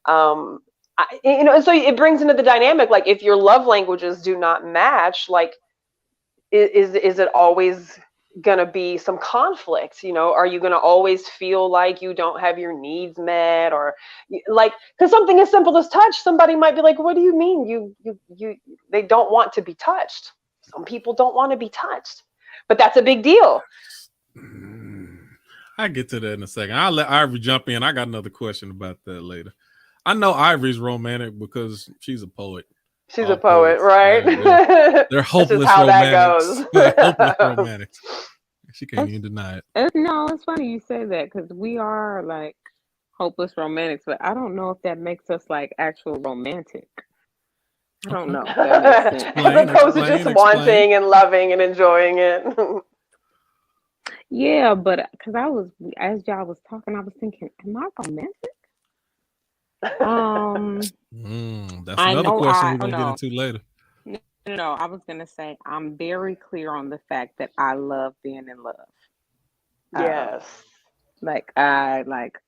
You know, so it brings into the dynamic, like if your love languages do not match, like, is it always gonna be some conflict? You know, are you gonna always feel like you don't have your needs met? Or like, because something as simple as touch, somebody might be like, what do you mean you they don't want to be touched? Some people don't want to be touched, but that's a big deal. I get to that in a second. I'll let Ivory jump in. I got another question about that later. I know Ivory's romantic because she's a poet. She's a poet, right? Yeah, they're hopeless how romantics. That goes. Hopeless romantics. She can't even deny it. No, it's funny you say that, because we are like hopeless romantics, but I don't know if that makes us like actual romantic. I don't know. As opposed to just wanting and loving and enjoying it. Yeah, but because as y'all was talking, I was thinking, am I romantic? That's another question we're gonna get into later. No, I was gonna say I'm very clear on the fact that I love being in love. Yes. I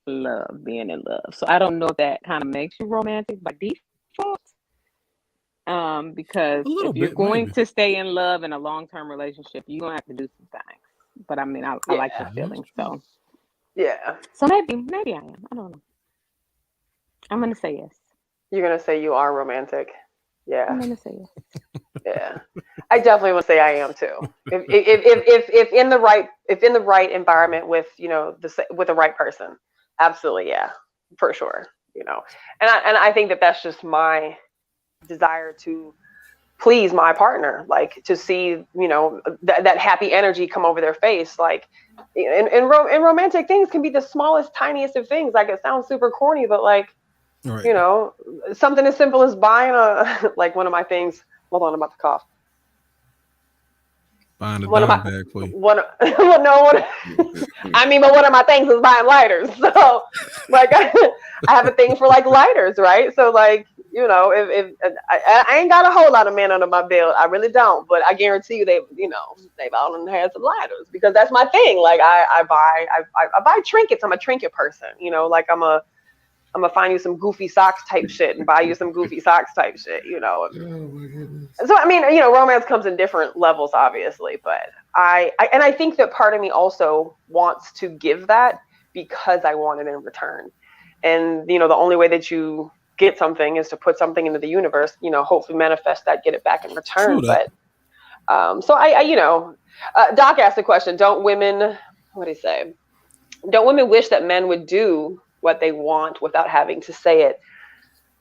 love being in love. So I don't know if that kind of makes you romantic by default. Because if you're going to stay in love in a long-term relationship, you're gonna have to do some things. But I mean, I like the feeling. So yeah. So maybe I am. I don't know. I'm gonna say yes. You're gonna say you are romantic. Yeah. I'm gonna say yes. Yeah. I definitely would say I am too. If in the right environment with, you know, with the right person, absolutely, yeah, for sure. You know, and I think that's just my desire to please my partner, like to see, you know, that happy energy come over their face. Like, and romantic things can be the smallest, tiniest of things. Like, it sounds super corny, but like, right. You know, something as simple as buying like one of my things. Hold on, I'm about to cough. Buying a dime bag for you. I mean, but one of my things is buying lighters. So, like, I have a thing for like lighters, right? So, like, you know, if I ain't got a whole lot of men under my belt, I really don't. But I guarantee you, they've all had some lighters, because that's my thing. Like, I buy trinkets. I'm a trinket person. You know, like I'm gonna find you some goofy socks type shit and buy you some goofy socks type shit, you know. Oh my goodness. So I mean, you know, romance comes in different levels, obviously, but I think that part of me also wants to give that because I want it in return. And you know, the only way that you get something is to put something into the universe, you know, hopefully manifest that, get it back in return. But so I you know, Doc asked the question, don't women wish that men would do what they want without having to say it?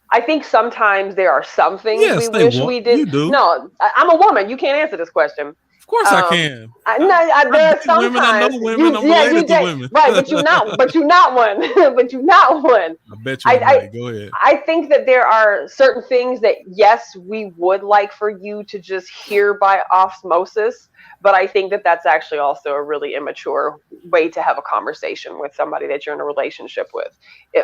I think sometimes there are some things we wish we did. You do. No, I'm a woman. You can't answer this question. course I can. There are sometimes women, I know women. I'm related to women. Right, but you're not one. But you're not one. I bet you I'm right. Go ahead. I think that there are certain things that, yes, we would like for you to just hear by osmosis, but I think that that's actually also a really immature way to have a conversation with somebody that you're in a relationship with,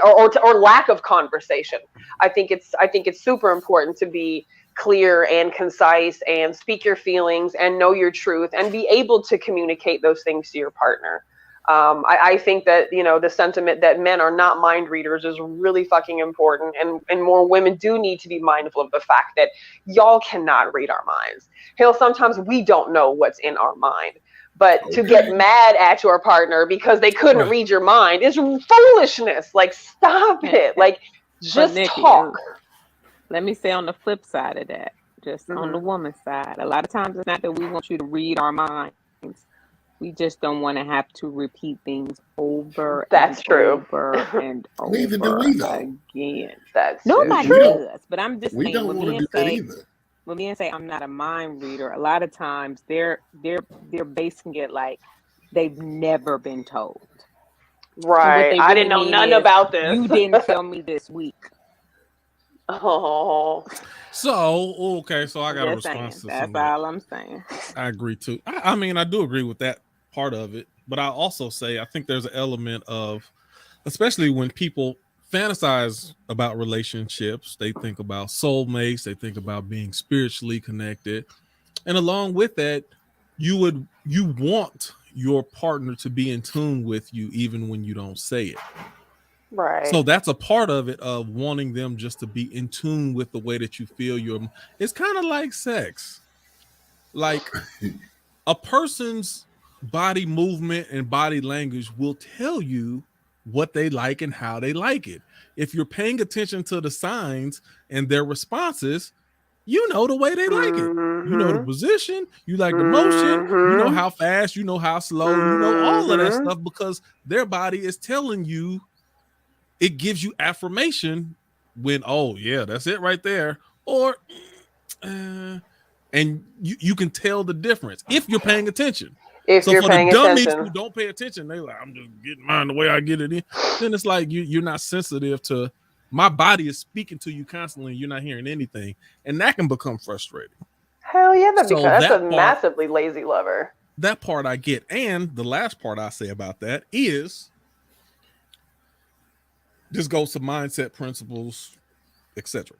or lack of conversation. I think it's super important to be clear and concise and speak your feelings and know your truth and be able to communicate those things to your partner. I think that, the sentiment that men are not mind readers is really fucking important, and more women do need to be mindful of the fact that y'all cannot read our minds. Hell, sometimes we don't know what's in our mind. But to get mad at your partner because they couldn't read your mind is foolishness. Like, stop it. Like, just Nikki, talk. Let me say on the flip side of that, just on the woman's side, a lot of times it's not that we want you to read our minds. We just don't want to have to repeat things over That's true. Over and over Neither do we, though. Again. That's Nobody does, but I'm just saying. We don't want to do that either. When men say I'm not a mind reader, a lot of times they're basing it like they've never been told. Right. Really, I didn't know nothing about this. You didn't tell me this week. Oh. So, okay, so I got a response to that's all I'm saying. I agree too. I mean, I do agree with that part of it, but I also say I think there's an element of, especially when people fantasize about relationships, they think about soulmates, they think about being spiritually connected, and along with that, you want your partner to be in tune with you even when you don't say it. Right. So that's a part of it, of wanting them just to be in tune with the way that you feel. It's kind of like sex. Like, a person's body movement and body language will tell you what they like and how they like it. If you're paying attention to the signs and their responses, you know the way they like it. You know the position, you like the motion, you know how fast, you know how slow, you know all of that stuff, because their body is telling you. It gives you affirmation when, oh yeah, that's it right there, or and you can tell the difference if you're paying attention. So for the dummies who don't pay attention, they like, I'm just getting mine the way I get it in. Then it's like you're not sensitive to, my body is speaking to you constantly, you're not hearing anything, and that can become frustrating. Hell yeah, that's a massively lazy lover. That part I get, and the last part I say about that is, this goes to mindset, principles, etc.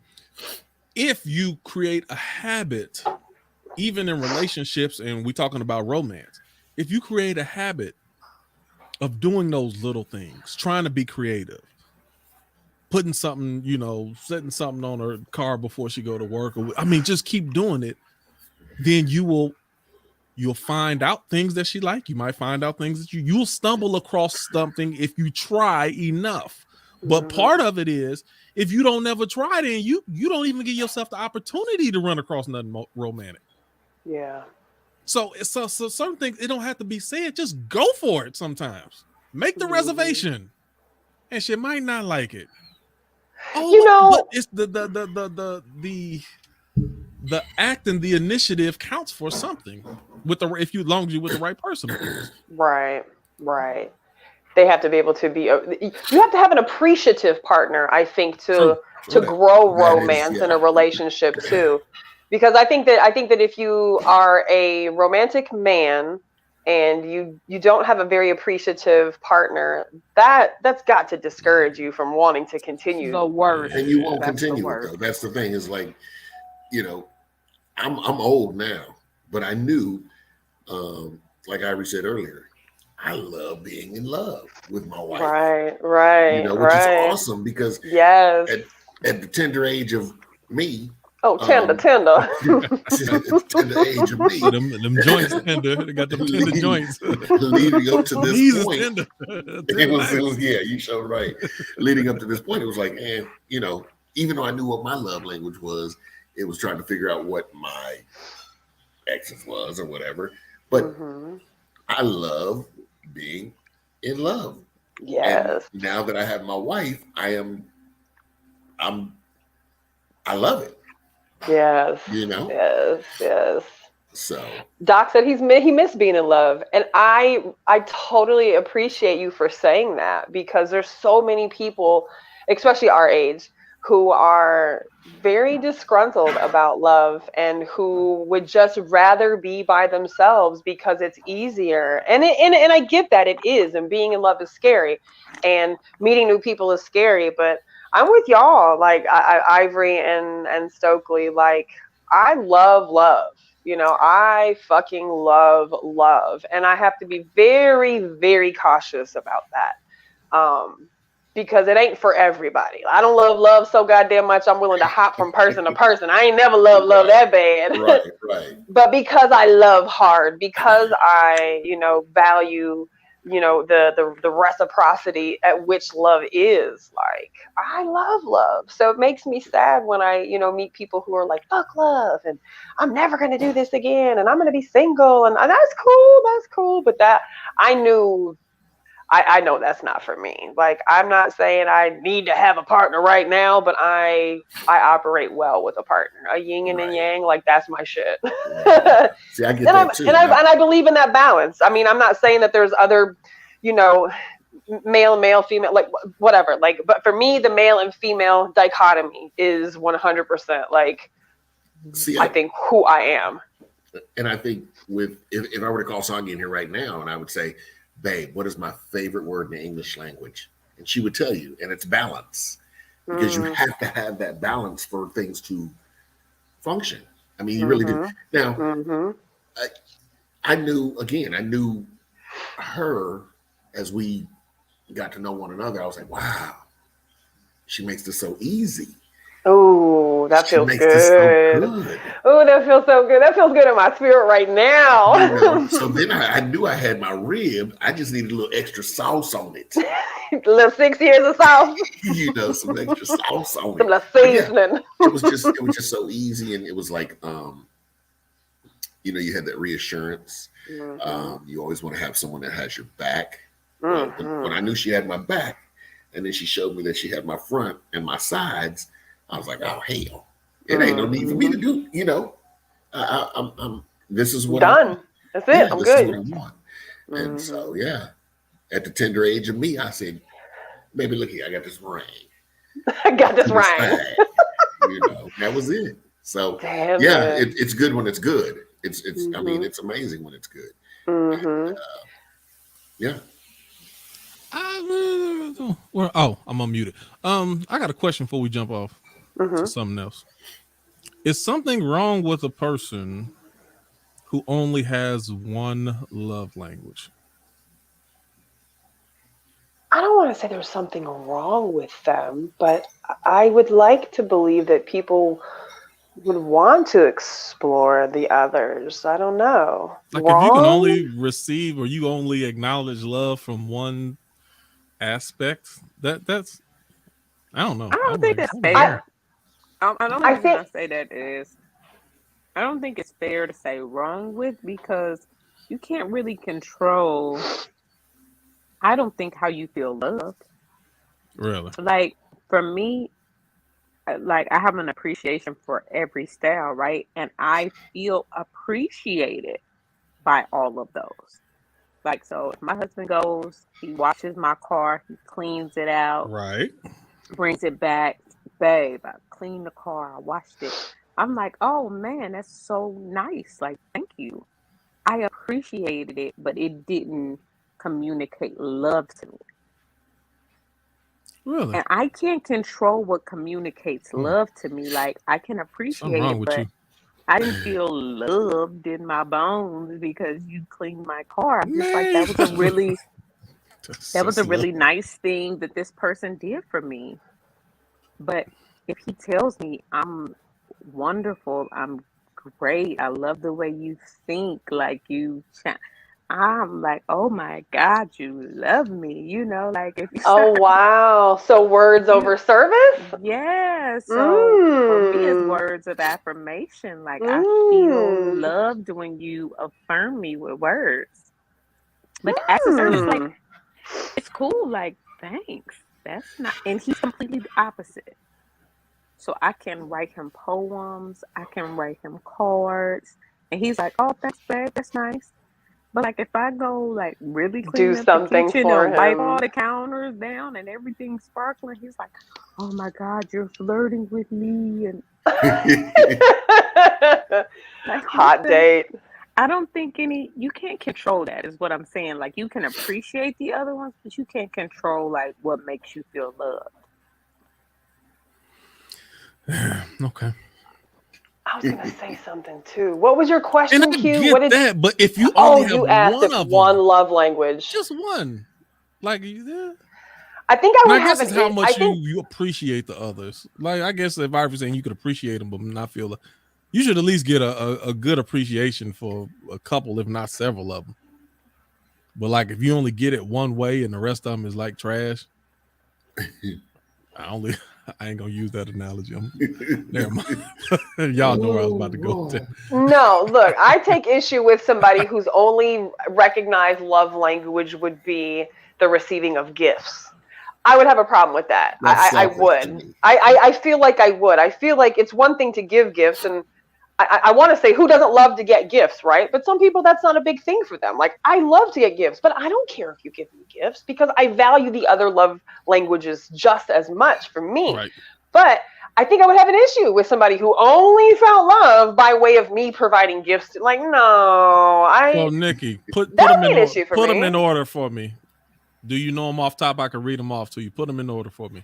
If you create a habit, even in relationships, and we're talking about romance, if you create a habit of doing those little things, trying to be creative, putting something, setting something on her car before she go to work, just keep doing it, then you'll find out things that she like. You might find out things that you'll stumble across something if you try enough. But part of it is, if you don't never try, then you don't even give yourself the opportunity to run across nothing romantic. Yeah. So certain things, it don't have to be said. Just go for it sometimes. Make the reservation. And she might not like it. But it's the act and the initiative counts for something as long as you're with the right person. Right. They have to be able to be. You have to have an appreciative partner, I think, to grow romance in a relationship too, because I think that if you are a romantic man and you don't have a very appreciative partner, that's got to discourage you from wanting to continue. The worst, and you won't continue it though. That's the thing. Is like, I'm old now, but I knew, like Ivory said earlier, I love being in love with my wife. Right. Which is awesome because at the tender age of me. Oh, tender. Tender age of me. Them joints tender. They got them tender joints. Leading up to this point. Tender. It was, yeah, you showed right. Leading up to this point, it was like, even though I knew what my love language was, it was trying to figure out what my exes was or whatever. But I love being in love. Yes. And now that I have my wife, I love it. Yes. Yes. So Doc said he missed being in love, and I totally appreciate you for saying that, because there's so many people, especially our age, who are very disgruntled about love and who would just rather be by themselves because it's easier. And I get that it is, and being in love is scary, and meeting new people is scary. But I'm with y'all, like Ivory and Stokely, like I love love. I fucking love love. And I have to be very, very cautious about that. Because it ain't for everybody. I don't love love so goddamn much I'm willing to hop from person to person. I ain't never loved love that bad. Right. But because I love hard, because I, value, the reciprocity at which love is, like, I love love. So it makes me sad when I, meet people who are like, fuck love, and I'm never gonna do this again, and I'm gonna be single, and that's cool. But that I knew I know that's not for me. Like, I'm not saying I need to have a partner right now, but I operate well with a partner, a yin and a yang. Like, that's my shit. Right. See, I get that too. And I believe in that balance. I mean, I'm not saying that there's other, male, female, like whatever. Like, but for me, the male and female dichotomy is 100%. Like, I think who I am. And I think if I were to call Sonya in here right now, and I would say, babe, what is my favorite word in the English language? And she would tell you, and it's balance, because you have to have that balance for things to function. I mean, you really do. Now, I knew her as we got to know one another. I was like, wow, she makes this so easy. Oh, that feels good. Oh, that feels so good. That feels good in my spirit right now. So then I knew I had my rib. I just needed a little extra sauce on it. A little 6 years of sauce. Some extra sauce on it. Some little seasoning. It was just so easy, and it was like, you had that reassurance. You always want to have someone that has your back. When I knew she had my back, and then she showed me that she had my front and my sides, I was like, oh hell, it ain't no need for me to do. I'm this is what done. That's it. I'm good. Is what I want. And so at the tender age of me, I said, baby, look here, I got this ring. I got this ring. That was it. So damn, it's good when it's good. It's I mean, it's amazing when it's good. And, I'm unmuted. I got a question before we jump off to something else. Is something wrong with a person who only has one love language? I don't want to say there's something wrong with them, but I would like to believe that people would want to explore the others. I don't know. Like, if you can only receive or you only acknowledge love from one aspect, that's I don't know. I don't think that's fair. I don't think I say that is. I don't think it's fair to say wrong with, because you can't really control. I don't think how you feel loved. Really? Like, for me, like, I have an appreciation for every style, right? And I feel appreciated by all of those. Like, so if my husband goes, he washes my car, he cleans it out, right, brings it back, babe, I cleaned the car, I washed it. I'm like, oh man, that's so nice. Like, thank you. I appreciated it, but it didn't communicate love to me. Really? And I can't control what communicates love to me. Like, I can appreciate it, but I didn't feel loved in my bones because you cleaned my car. I'm just like, that was a really nice thing that this person did for me. But if he tells me I'm wonderful, I'm great, I love the way you think, like I'm like, oh my God, you love me, like if you wow. So words over service? Yeah. So for me, it's words of affirmation. Like, I feel loved when you affirm me with words. But acts of service, like, it's cool, like, thanks. That's not, and he's completely the opposite. So I can write him poems, I can write him cards, And he's like, "Oh, thanks, babe. That's nice." But like, if I go like really Do clean up the something kitchen for and wipe him. all the counters down and everything sparkling, he's like, "Oh my God, you're flirting with me." And like, hot date. I don't think you can't control that, is what I'm saying. Like, you can appreciate the other ones, but you can't control like what makes you feel loved. Okay. I was gonna say something too. What was your question, And I Q? get What did that, but if you only have asked one if of one them, love language. just one, like yeah. I think I would have guess it's how much you appreciate the others. Like I guess if I was saying you could appreciate them, but not feel you should at least get a good appreciation for a couple, if not several of them. But like if you only get it one way and the rest of them is like trash, I ain't gonna use that analogy. Never mind. Y'all know where I was about to go. No, look, I take issue with somebody whose only recognized love language would be the receiving of gifts. I would have a problem with that. I would. I feel like I would. I feel like it's one thing to give gifts, and I want to say who doesn't love to get gifts, right? But some people, that's not a big thing for them. Like, I love to get gifts, but I don't care if you give me gifts because I value the other love languages just as much for me. Right. But I think I would have an issue with somebody who only felt love by way of me providing gifts. Like, no, So Nikki, put them in order for me. Do you know them off top? I can read them off to you. Put them in order for me.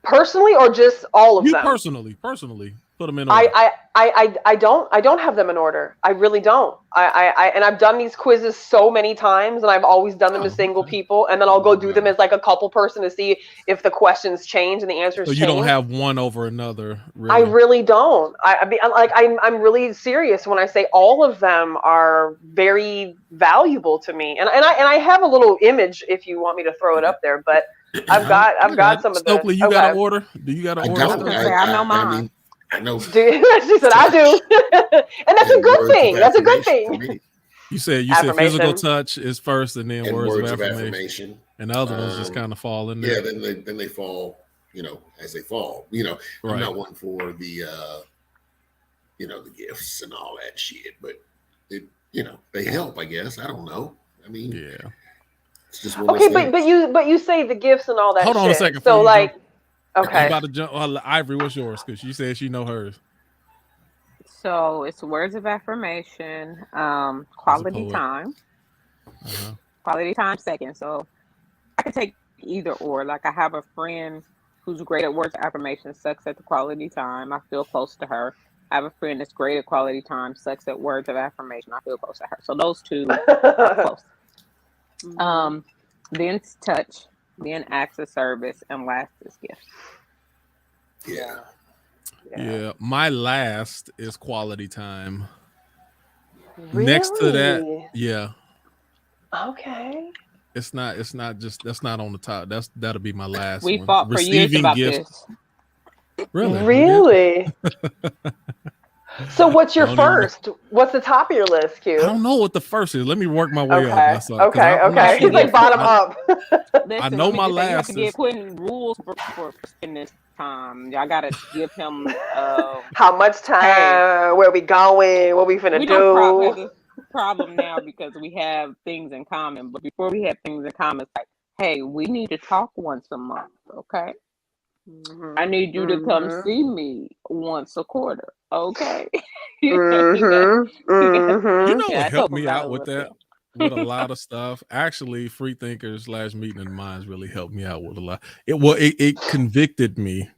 Personally, or just all of them? Personally, put them in order. I don't have them in order. I really don't. And I've done these quizzes so many times, and I've always done them as single people, and then I'll go do them as like a couple person to see if the questions change and the answers change. So you don't have one over another. Really? I really don't. I'm really serious when I say all of them are very valuable to me, and I have a little image if you want me to throw it up there, but. I've got some of the. Stokely, you got an order? Do you got an order? I know mine. I know. She said I do, and that's a good thing. That's a good thing. You said physical touch is first, and then words of affirmation, and the other ones just kind of fall in there. Yeah, then they fall. As they fall. Right. I'm not one for the the gifts and all that shit, but they help. I guess I don't know. I mean, yeah. Okay, but you say the gifts and all that. Hold on a second. So like, okay. I'm about to jump. Ivory, what's yours? Because she said she know hers. So it's words of affirmation, quality time, quality time second. So I can take either or. Like I have a friend who's great at words of affirmation, sucks at the quality time. I feel close to her. I have a friend that's great at quality time, sucks at words of affirmation. I feel close to her. So those two are close. Then touch, then acts of service, and last is gifts. Yeah. My last is quality time. Really? Next to that, yeah. Okay. It's not just that's not on the top. That'll be my last. We fought for years about this. Really? So what's your first? What's the top of your list, Q? I don't know what the first is. Let me work my way up. Okay. He's like bottom up. Listen, I know my last. You have to get putting rules for spending this time. Y'all gotta give him how much time? Where we going? What we finna do? We have a problem now because we have things in common. But before we had things in common, it's like, hey, we need to talk once a month, okay? I need you to come see me once a quarter, okay? You know what helped me out with that? With a lot of stuff. Actually, freethinkers / meeting in minds really helped me out with a lot. It convicted me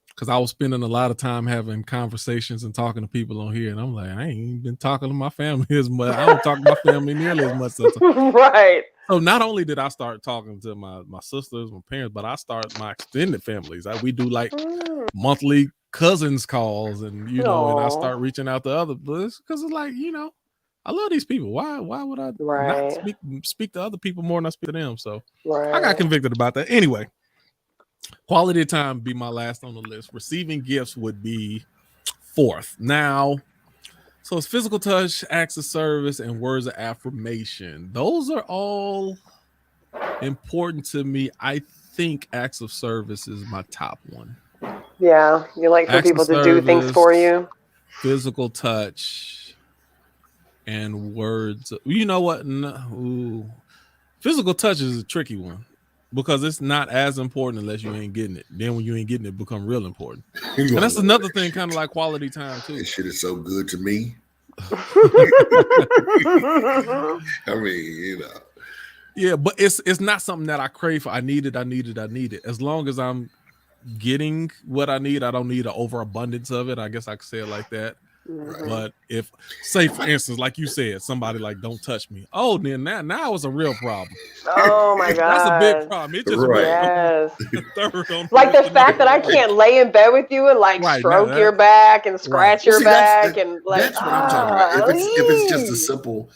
because I was spending a lot of time having conversations and talking to people on here, and I'm like, I ain't been talking to my family as much. I don't talk to my family nearly as much. Right. So not only did I start talking to my sisters, my parents, but I started my extended families. We do like monthly cousins calls, and and I start reaching out to other because it's like I love these people. Why would I not speak to other people more than I speak to them? So I got convicted about that. Anyway, quality time would be my last on the list. Receiving gifts would be fourth. Now. So it's physical touch, acts of service, and words of affirmation. Those are all important to me. I think acts of service is my top one. Yeah, you like for people to do things for you. Physical touch. and words. You know what? No, physical touch is a tricky one because it's not as important unless you ain't getting it. Then when you ain't getting it, it become real important. And that's another thing, kind of like quality time too. This shit is so good to me. I mean, Yeah, but it's not something that I crave for. I need it. As long as I'm getting what I need, I don't need an overabundance of it. I guess I could say it like that. But if, say for instance, like you said, somebody like don't touch me. Oh, then now it's a real problem. Oh my god, that's a big problem. It just like the fact that I can't lay in bed with you and like stroke your back and scratch your back and like that's what I'm talking about. If it's just a simple,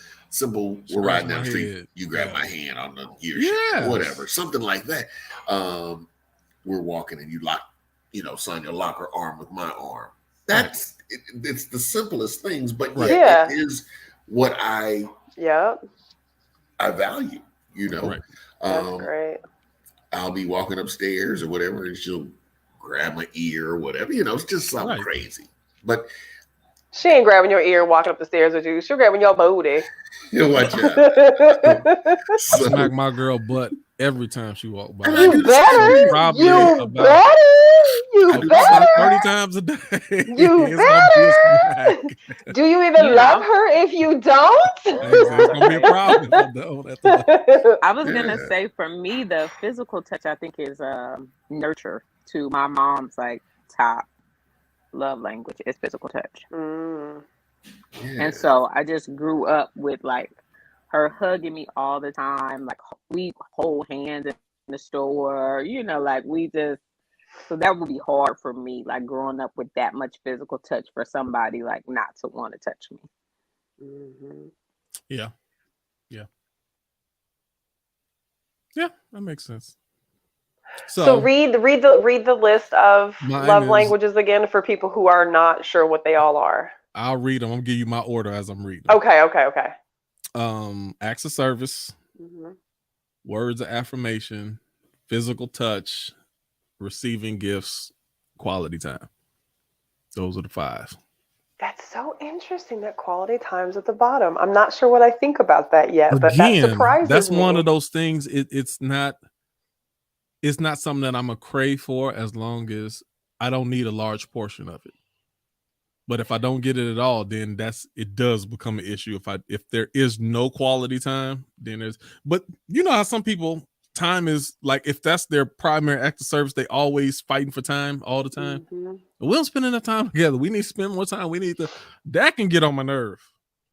we're riding down the street, you grab my hand on the gear shift, whatever, something like that. We're walking and you lock, Sonya lock her arm with my arm. That's it's the simplest things, but it is what I value. That's great. I'll be walking upstairs or whatever, and she'll grab my ear or whatever. It's just something crazy. But she ain't grabbing your ear walking up the stairs with you. She's grabbing your booty. Watch out. Smack my girl butt every time she walk by. You better. Probably you better. You better. 30 times a day. You better. Do you even love her if you don't? It's gonna be a problem. I was gonna say, for me, the physical touch I think is nurture to my mom's like top love language is physical touch. And so I just grew up with like her hugging me all the time. Like we hold hands in the store, like we just, so that would be hard for me, like growing up with that much physical touch for somebody like not to want to touch me. Yeah, that makes sense. So read the list of love languages again for people who are not sure what they all are. I'll read them. I'm gonna give you my order as I'm reading. Okay. Acts of service, words of affirmation, physical touch, receiving gifts, quality time. Those are the 5. That's so interesting that quality time's at the bottom. I'm not sure what I think about that yet, but that surprises me. That's one of those things. It's not something that I'm a crave for as long as I don't need a large portion of it. But if I don't get it at all, then it does become an issue. If there is no quality time, then there's. But you know how some people, time is like, if that's their primary act of service, they always fighting for time all the time. We don't spend enough time together. We need to spend more time. That can get on my nerve.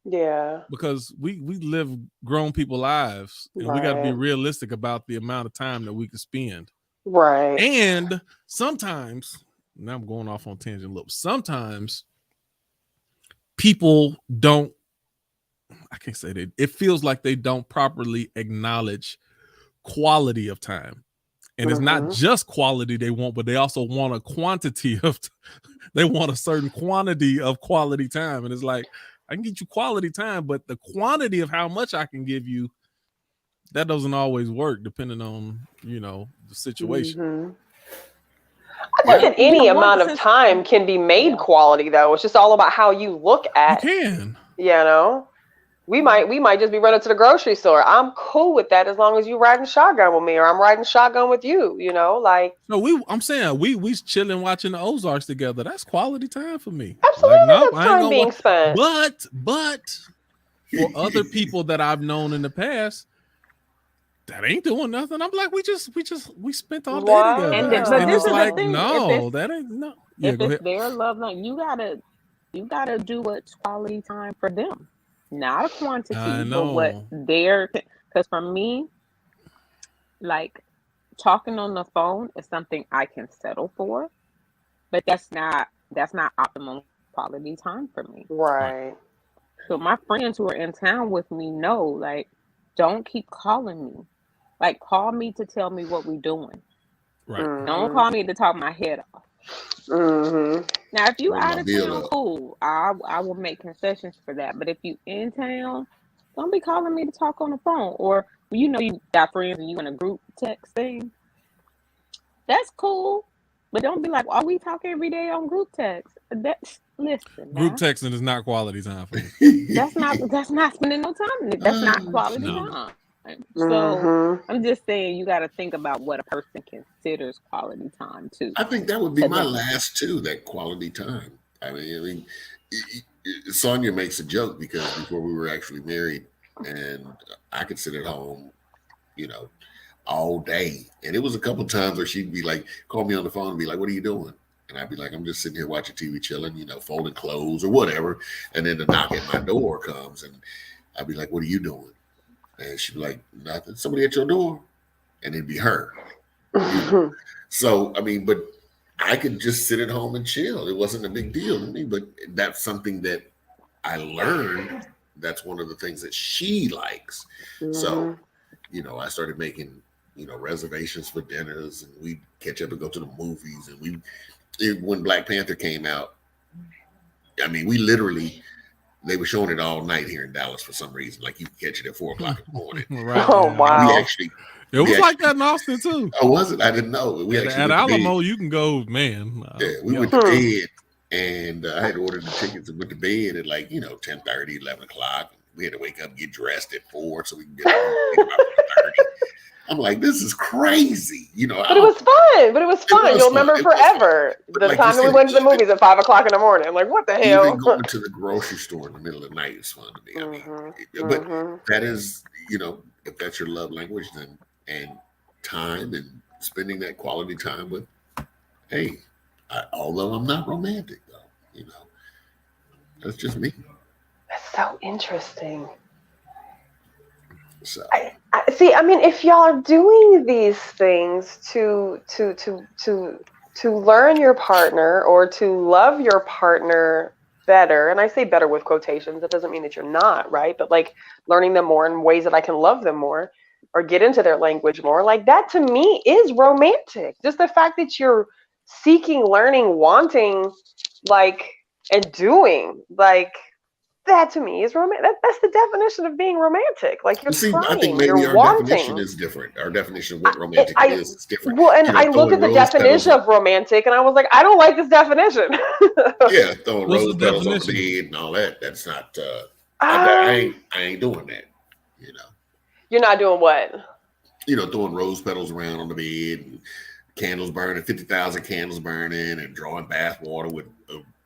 Yeah. Because we live grown people lives, and we got to be realistic about the amount of time that we can spend. Right. And sometimes, now I'm going off on tangent a little. Sometimes people don't, I can't say that. It feels like they don't properly acknowledge quality of time. And it's not just quality they want, but they also want a quantity of, they want a certain quantity of quality time. And it's like, I can get you quality time, but the quantity of how much I can give you, that doesn't always work depending on, the situation. I think that any amount of time can be made quality, though. It's just all about how you look at. You can. We might just be running to the grocery store. I'm cool with that as long as you riding shotgun with me, or I'm riding shotgun with you. Like. No, I'm saying we chilling watching the Ozarks together. That's quality time for me. Absolutely, that's time being spent. But for other people that I've known in the past, that ain't doing nothing. I'm like, we spent all day together. And this is like, no, that ain't no. Yeah, if it's their love language, you gotta do what's quality time for them, not a quantity, but what they're. Because for me, like talking on the phone is something I can settle for, but that's not optimum quality time for me. Right. So my friends who are in town with me know, like, don't keep calling me. Like, call me to tell me what we're doing. Right. Don't call me to talk my head off. Now, if you out of town, cool. I will make concessions for that. But if you in town, don't be calling me to talk on the phone. Or you got friends and you in a group text thing. That's cool. But don't be like, are we talking every day on group text? That's listen. Group now. texting is not quality time for me. That's not spending no time. That's not quality time. So I'm just saying you got to think about what a person considers quality time too. I think that would be my last two, that quality time. I mean, Sonia makes a joke because before we were actually married, and I could sit at home, all day. And it was a couple of times where she'd be like, call me on the phone and be like, what are you doing? And I'd be like, I'm just sitting here watching TV, chilling, folding clothes or whatever. And then the knock at my door comes and I'd be like, what are you doing? And she'd be like, nothing. Somebody at your door. And it'd be her. So, I mean, but I could just sit at home and chill. It wasn't a big deal to me, but that's something that I learned. That's one of the things that she likes. So, I started making, reservations for dinners, and we catch up and go to the movies. And when Black Panther came out, I mean, they were showing it all night here in Dallas for some reason. Like you can catch it at 4:00 in the morning. Right. Oh, wow. It was like that in Austin too. Oh, was it? I didn't know. At Alamo, you can go, man. We went to bed, and I had ordered the tickets and went to bed at 10:30, 11 o'clock. We had to wake up and get dressed at 4 so we can get home about 4:30. I'm like, this is crazy, But it was fun. You'll remember forever the time that we went to the movies at 5 o'clock in the morning. Like, what the hell? Even going to the grocery store in the middle of the night is fun to me. I mean, but that is, if that's your love language, then and time and spending that quality time with, hey, although I'm not romantic though, that's just me. That's so interesting. So I see. I mean, if y'all are doing these things to learn your partner or to love your partner better, and I say better with quotations, that doesn't mean that you're not, right? But like learning them more in ways that I can love them more or get into their language more, like that to me is romantic. Just the fact that you're seeking, learning, wanting, and doing, that to me is romantic. That's the definition of being romantic. Like you're trying, I think maybe our definition is different. Our definition of what romantic is different. Well, and I looked at the definition of romantic, and I was like, I don't like this definition. Yeah, throwing rose petals on the bed and all that. That's not. I ain't doing that. You're not doing what? Throwing rose petals around on the bed, and candles burning, 50,000 candles burning, and drawing bath water with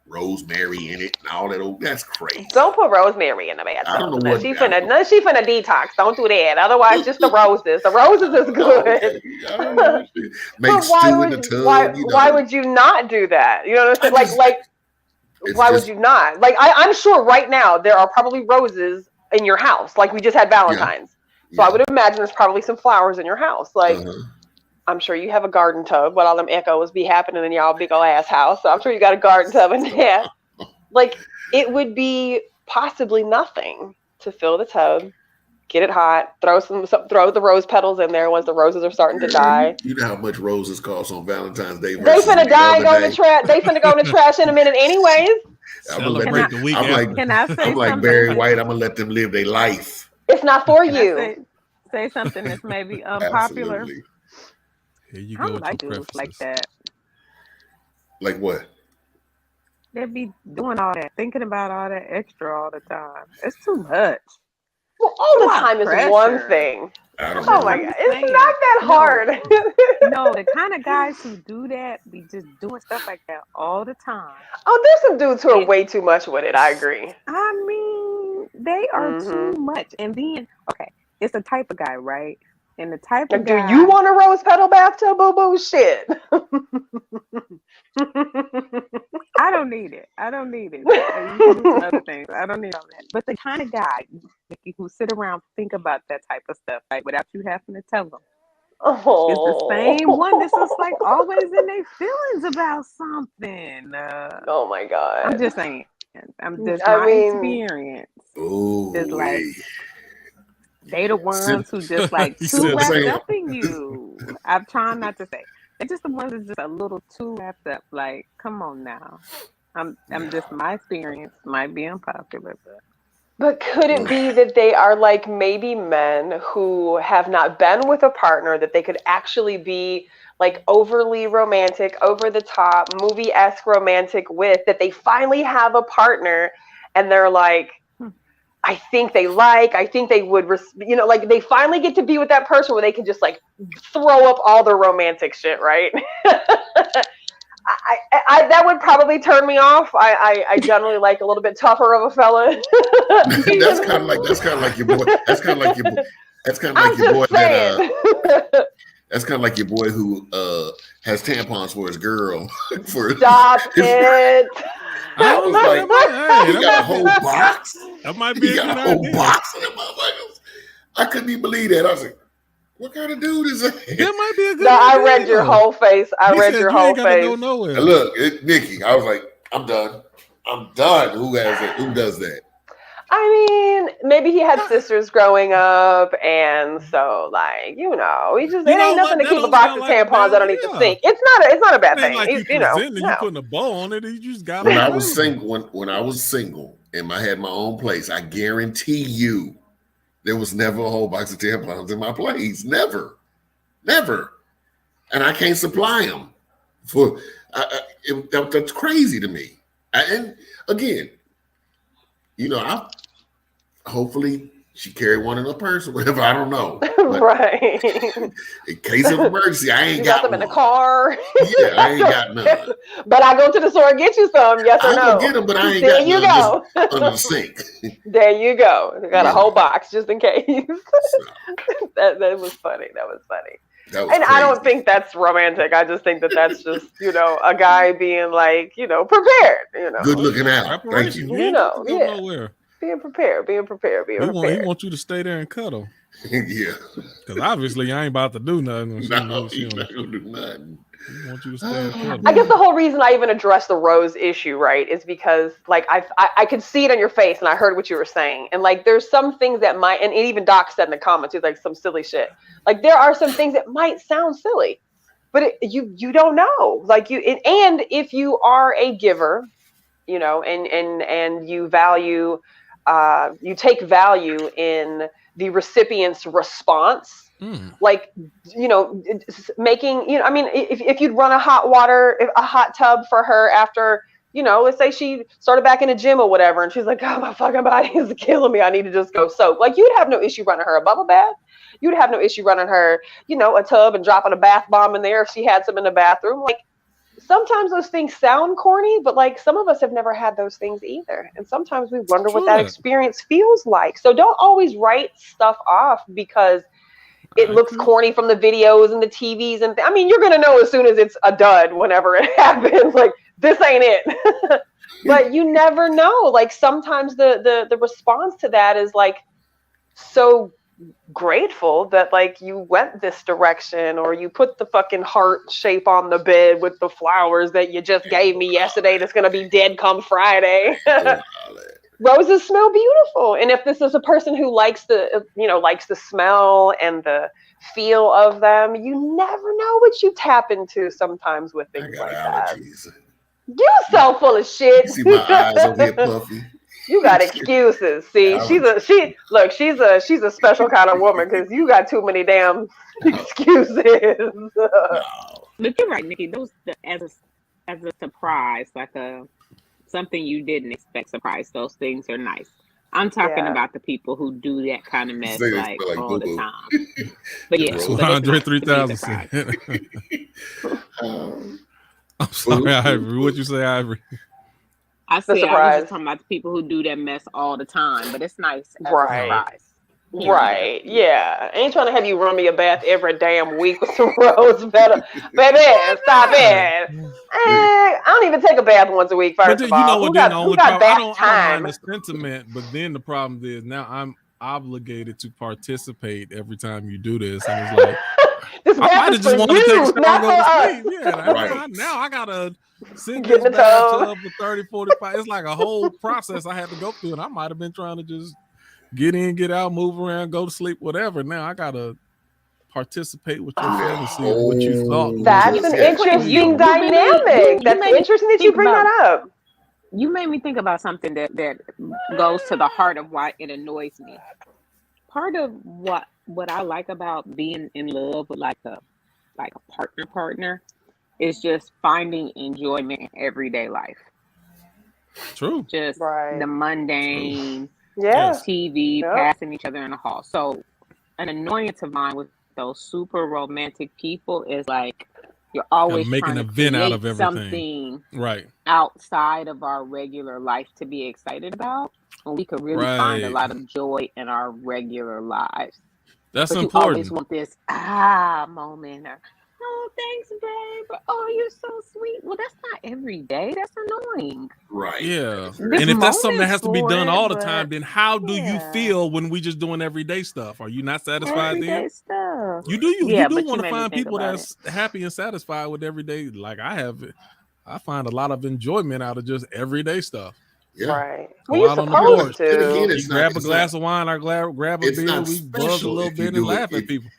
rosemary in it and all that. That's crazy. Don't put rosemary in the bath. I don't know she finna detox. Don't do that. Otherwise, just the roses. The roses is good. Okay. Make stew in the tub. Why would you not do that? You know what I'm saying? Why would you not? I'm sure right now there are probably roses in your house. Like we just had Valentimes. So I would imagine there's probably some flowers in your house. I'm sure you have a garden tub, but all them echoes be happening in y'all big old ass house. So I'm sure you got a garden tub in there. It would be possibly nothing to fill the tub, get it hot, throw the rose petals in there once the roses are starting to die. You know how much roses cost on Valentine's Day? They finna die and go in the trash. They finna go in the trash in a minute anyways. I'm like Barry White. I'm gonna let them live their life. It's not for you. Say something that's maybe unpopular. Absolutely. Here you I go. don't like dudes like that. Like what? They be doing all that, thinking about all that extra all the time. It's too much. Well, all the time is one thing. Oh my God, it's not that hard. No, the kind of guys who do that be just doing stuff like that all the time. Oh, there's some dudes who are way too much with it. I agree. I mean, they are too much. And then, okay, it's the type of guy, right? And the type of guy. Do you want a rose petal bathtub, boo boo? Shit. I don't need it. You can do some other things. I don't need all that. But the kind of guy who sit around think about that type of stuff, like without you having to tell them. Oh. It's the same one that's just like always in their feelings about something. Oh my God. I'm just saying. I'm just my experience. Ooh. It's like they the ones who just like too wrapped up in you. I'm trying not to say. They're just the ones that's just a little too wrapped up. Like, come on now. I'm just my experience might be unpopular, but could it be that they are like maybe men who have not been with a partner that they could actually be like overly romantic, over the top, movie-esque romantic with, that they finally have a partner and they're like, I think they would, like they finally get to be with that person where they can just like throw up all the romantic shit, right? I that would probably turn me off. I generally like a little bit tougher of a fella. That's kind of like your boy. That's kind of like your boy that that's kind of like your boy who has tampons for his girl. Stop it. I was like, he got a whole box. That might be a whole box of them motherfuckers. I couldn't even believe that. I was like, what kind of dude is that? That might be a good idea. I read your whole face. I read your whole face. Go nowhere. Look, Nikki, I was like, I'm done. Who has it? Who does that? I mean, maybe he had sisters growing up, and so like, he just, it ain't nothing to keep a box of tampons underneath the sink. It's not a bad thing. Like you putting a bow on it, and you just got. When I was single, and I had my own place, I guarantee you, there was never a whole box of tampons in my place. Never. And I can't supply them. That's crazy to me. And again, hopefully she carried one in her purse or whatever. I don't know. Right. In case of emergency, I ain't got them in the car. Yeah, I ain't got none. But I go to the store and get you some. Yes or no? I'll get them, but I ain't got none. Just under the sink. There you go. I got a whole box just in case. That was funny. And crazy. I don't think that's romantic. I just think that's just, a guy being like, prepared. Good looking out. Thank you. Nowhere. Being prepared. He want you to stay there and cuddle. Yeah. Because obviously I ain't about to do nothing. He's not going to do nothing. He wants you to stay and cuddle. I guess the whole reason I even addressed the rose issue, right, is because like I could see it on your face and I heard what you were saying. And like there's some things that might, and even Doc said in the comments, it's like some silly shit. Like there are some things that might sound silly, but you don't know. Like and if you are a giver, and you value, you take value in the recipient's response, like, making, if you'd run a hot tub for her after, let's say she started back in the gym or whatever, and she's like, oh, my fucking body is killing me. I need to just go soak. Like, you'd have no issue running her a bubble bath. You'd have no issue running her, a tub and dropping a bath bomb in there if she had some in the bathroom. Like, sometimes those things sound corny, but like some of us have never had those things either. And sometimes we wonder what that experience feels like. So don't always write stuff off because it looks corny from the videos and the TVs. And you're going to know as soon as it's a dud whenever it happens, like this ain't it. But you never know. Like sometimes the response to that is like so grateful that like you went this direction, or you put the fucking heart shape on the bed with the flowers that you just gave me yesterday that's going to be dead come Friday. Roses smell beautiful, and if this is a person who likes the smell and the feel of them, you never know what you tap into sometimes with things like allergies. That. You so full of shit. You see my eyes over here puffy. You got excuses. See, she's a special kind of woman because you got too many damn excuses. But you're right, Nikki. Those as a surprise, like something you didn't expect surprise. Those things are nice. I'm talking about the people who do that kind of mess like all the time. But yeah, Andre 3000. I'm sorry, Ivory. What'd you say, Ivory? I was just talking about the people who do that mess all the time, but it's nice as a surprise. Right, yeah. I ain't trying to have you run me a bath every damn week with some rose better. Baby, stop it. I don't even take a bath once a week, first of all. Who got that time? I don't mind the sentiment, but then the problem is now I'm obligated to participate every time you do this, and it's like this I might have just wanted to take a shower and go to sleep. Yeah, now I gotta sit in this bathtub for 30, 45. It's like a whole process I had to go through, and I might have been trying to just get in, get out, move around, go to sleep, whatever. Now I gotta participate with your fantasy of what you thought. That's an interesting dynamic. That's interesting that you bring that up. You made me think about something that goes to the heart of why it annoys me. Part of what I like about being in love with like like a partner, is just finding enjoyment in everyday life. True. Just the mundane, TV, passing each other in the hall. So an annoyance of mine with those super romantic people is like you're always making trying an to event out of create everything, something outside of our regular life to be excited about, and we could really find a lot of joy in our regular lives. That's but important. You always want this moment, or oh, thanks, babe. Oh, you're so sweet. Well, that's not every day. That's annoying. Right. Yeah. And if that's something that has to be done all the time, then how do you feel when we just doing everyday stuff? Are you not satisfied everyday then? Stuff. You do want to find people that's happy and satisfied with everyday. Like I find a lot of enjoyment out of just everyday stuff. Yeah. Right. Well, you're supposed to. Again, you grab a glass of wine, I grab a beer, we buzz a little bit and laugh at people.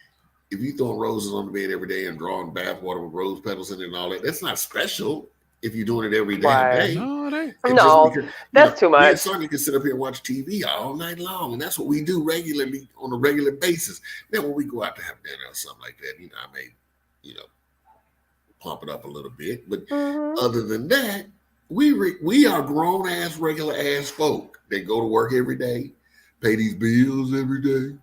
If you throwing roses on the bed every day and drawing bath water with rose petals in it and all that, that's not special. If you're doing it every day, no, it ain't. No, that's too much. Me and Sonya can sit up here and watch TV all night long, and that's what we do regularly on a regular basis. Then when we go out to have dinner or something like that, I may, pump it up a little bit. But other than that, we are grown ass, regular ass folk that go to work every day, pay these bills every day.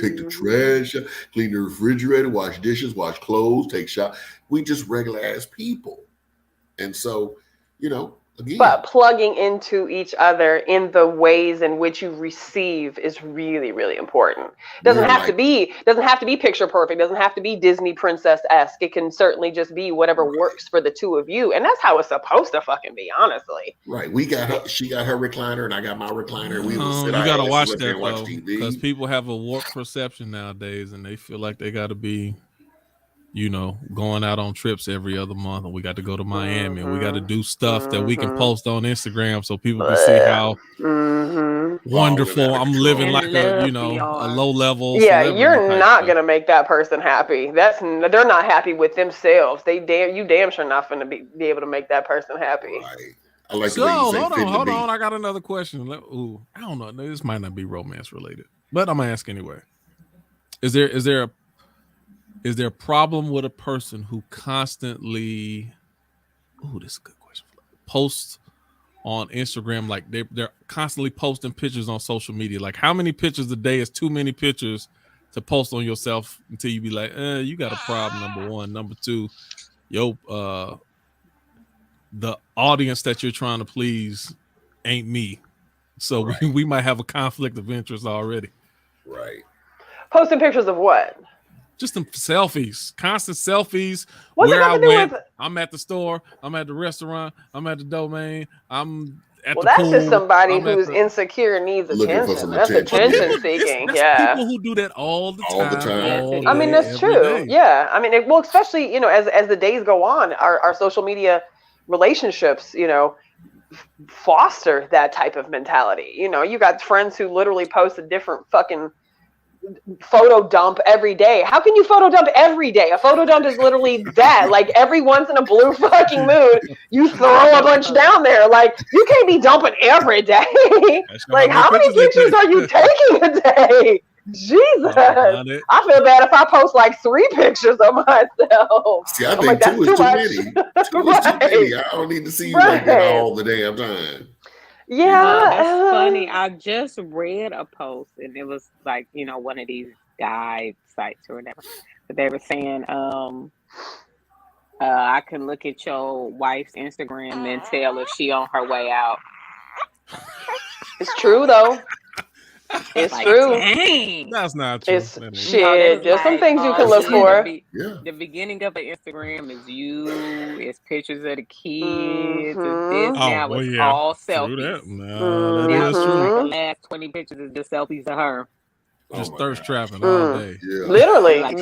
Take the trash out, clean the refrigerator, wash dishes, wash clothes, take shots. We just regular ass people. And so, again. But plugging into each other in the ways in which you receive is really, really important. Doesn't have to be picture perfect. Doesn't have to be Disney princess-esque. It can certainly just be whatever works for the two of you. And that's how it's supposed to fucking be, honestly. Right. She got her recliner and I got my recliner. We will sit. You gotta watch that though, because people have a warped perception nowadays and they feel like they gotta be going out on trips every other month, and we got to go to Miami, and we got to do stuff that we can post on Instagram so people can see how wonderful I'm living, like a low level. Yeah, you're not gonna make that person happy. They're not happy with themselves. You damn sure not gonna be able to make that person happy. Right. I like hold on. I got another question. I don't know. This might not be romance related, but I'm gonna ask anyway. Is there a problem with a person who constantly, this is a good question, posts on Instagram, like they're constantly posting pictures on social media? Like, how many pictures a day is too many pictures to post on yourself until you be like, you got a problem, number one. Number two, the audience that you're trying to please ain't me. So we might have a conflict of interest already. Right. Posting pictures of what? Just some selfies, constant selfies. What's it got to do with? I'm at the store. I'm at the restaurant. I'm at the domain. I'm at the pool. That's just somebody who's insecure and needs attention. That's attention seeking. That's people who do that all the time. I mean, that's true. Day. Yeah. I mean, especially, as the days go on, our social media relationships, foster that type of mentality. You got friends who literally post a different fucking photo dump every day. How can you photo dump every day? A photo dump is literally that. Like, every once in a blue fucking moon, you throw a bunch down there. Like, you can't be dumping every day. Like, how many pictures are you taking a day? Jesus. I feel bad if I post like 3 pictures of myself. See, I think 2 is too many. 2 is too many. I don't need to see you like that all the damn time. Yeah, that's funny. I just read a post, and it was like, one of these guide sites or whatever. But they were saying, I can look at your wife's Instagram and tell if she on her way out. It's true though. It's like, true. Dang. That's not true. It's shit. There's some things you can look for. The beginning of the Instagram is you. It's pictures of the kids. It's this. Now it's all selfies. No, that is true. true. The last 20 pictures is just selfies of her. Just thirst trapping all day. Yeah. Literally. Like,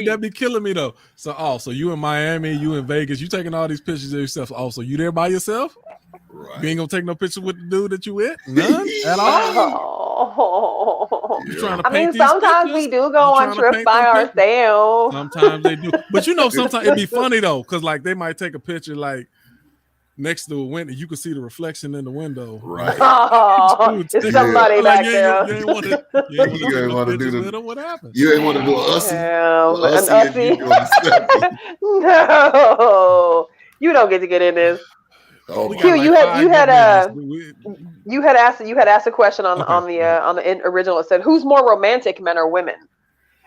that'd be killing me though. So you in Miami, you in Vegas, you taking all these pictures of yourself. Also, you there by yourself? Right. You ain't gonna take no picture with the dude that you with? None at all. You trying to paint sometimes we do go on trips by ourselves. Sometimes they do, but sometimes it'd be funny though, because like they might take a picture like next to a window, you can see the reflection in the window. Right. Oh, there's somebody back there. You ain't want to do the what happened? You ain't want to do an ussy. No, you don't get to get in this. Oh, Q, you had asked a question on the original. It said, "Who's more romantic, men or women?"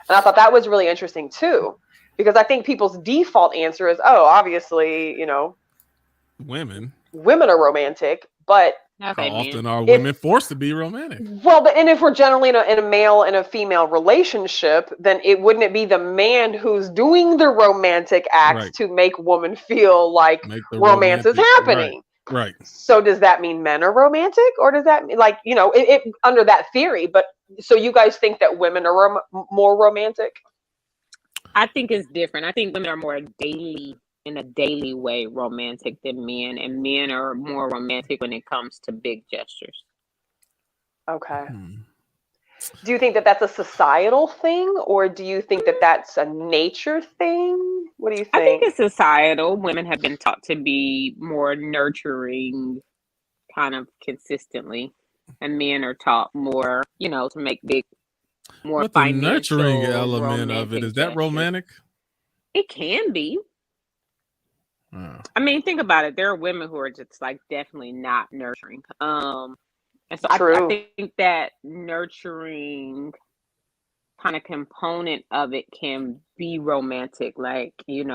And I thought that was really interesting too, because I think people's default answer is, "Oh, obviously, women are romantic," but how often are women forced to be romantic? Well, and if we're generally in a male and a female relationship, then wouldn't it be the man who's doing the romantic acts to make woman feel like romance is happening? Right. So does that mean men are romantic, or does that mean it under that theory? But so you guys think that women are more romantic? I think it's different. I think women are more in a daily way romantic than men, and men are more romantic when it comes to big gestures. Okay. Do you think that that's a societal thing, or do you think that that's a nature thing? What do you think? I think it's societal. Women have been taught to be more nurturing kind of consistently, and men are taught more, to make more but financial, the nurturing element of it, is that romantic? It can be. I mean, think about it. There are women who are just like definitely not nurturing. And so I think that nurturing kind of component of it can be romantic. Like, it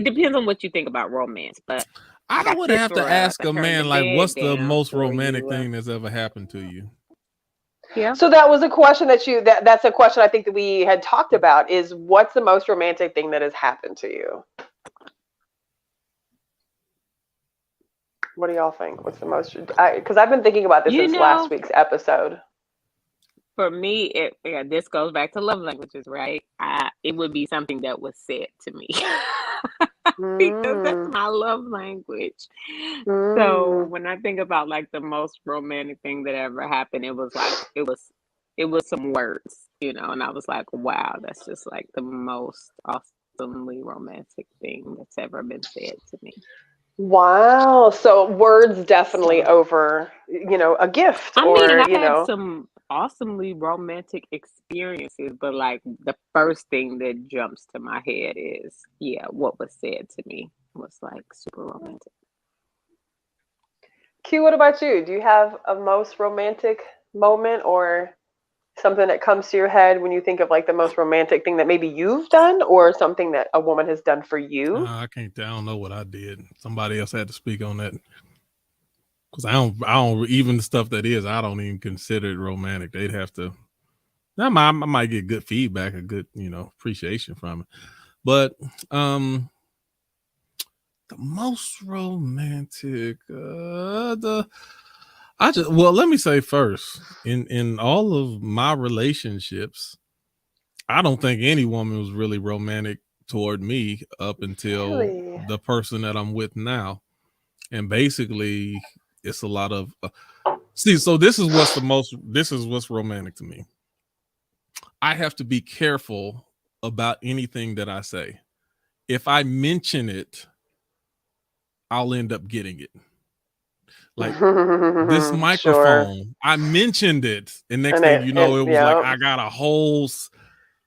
depends on what you think about romance. But I would have to ask a man, like, what's the most romantic thing that's ever happened to you? Yeah. So that was a question that's a question I think that we had talked about, is what's the most romantic thing that has happened to you? What do y'all think? What's the most? Because I've been thinking about this since last week's episode. For me, this goes back to love languages, right? It would be something that was said to me because that's my love language. So when I think about like the most romantic thing that ever happened, it was some words, and I was like, wow, that's just like the most awesomely romantic thing that's ever been said to me. Wow. So words definitely over, a gift. I've had some awesomely romantic experiences, but like the first thing that jumps to my head is, what was said to me was like super romantic. Q, what about you? Do you have a most romantic moment or something that comes to your head when you think of like the most romantic thing that maybe you've done, or something that a woman has done for you? I don't know what I did. Somebody else had to speak on that, because I don't even the stuff that is, I don't even consider it romantic. They'd have to. I might get good feedback, a good appreciation from it, but the most romantic let me say first, in all of my relationships, I don't think any woman was really romantic toward me up until the person that I'm with now. And basically it's a lot of so this is what's romantic to me. I have to be careful about anything that I say. If I mention it, I'll end up getting it. Like this microphone, I mentioned it, and next thing you know, it was like I got a whole.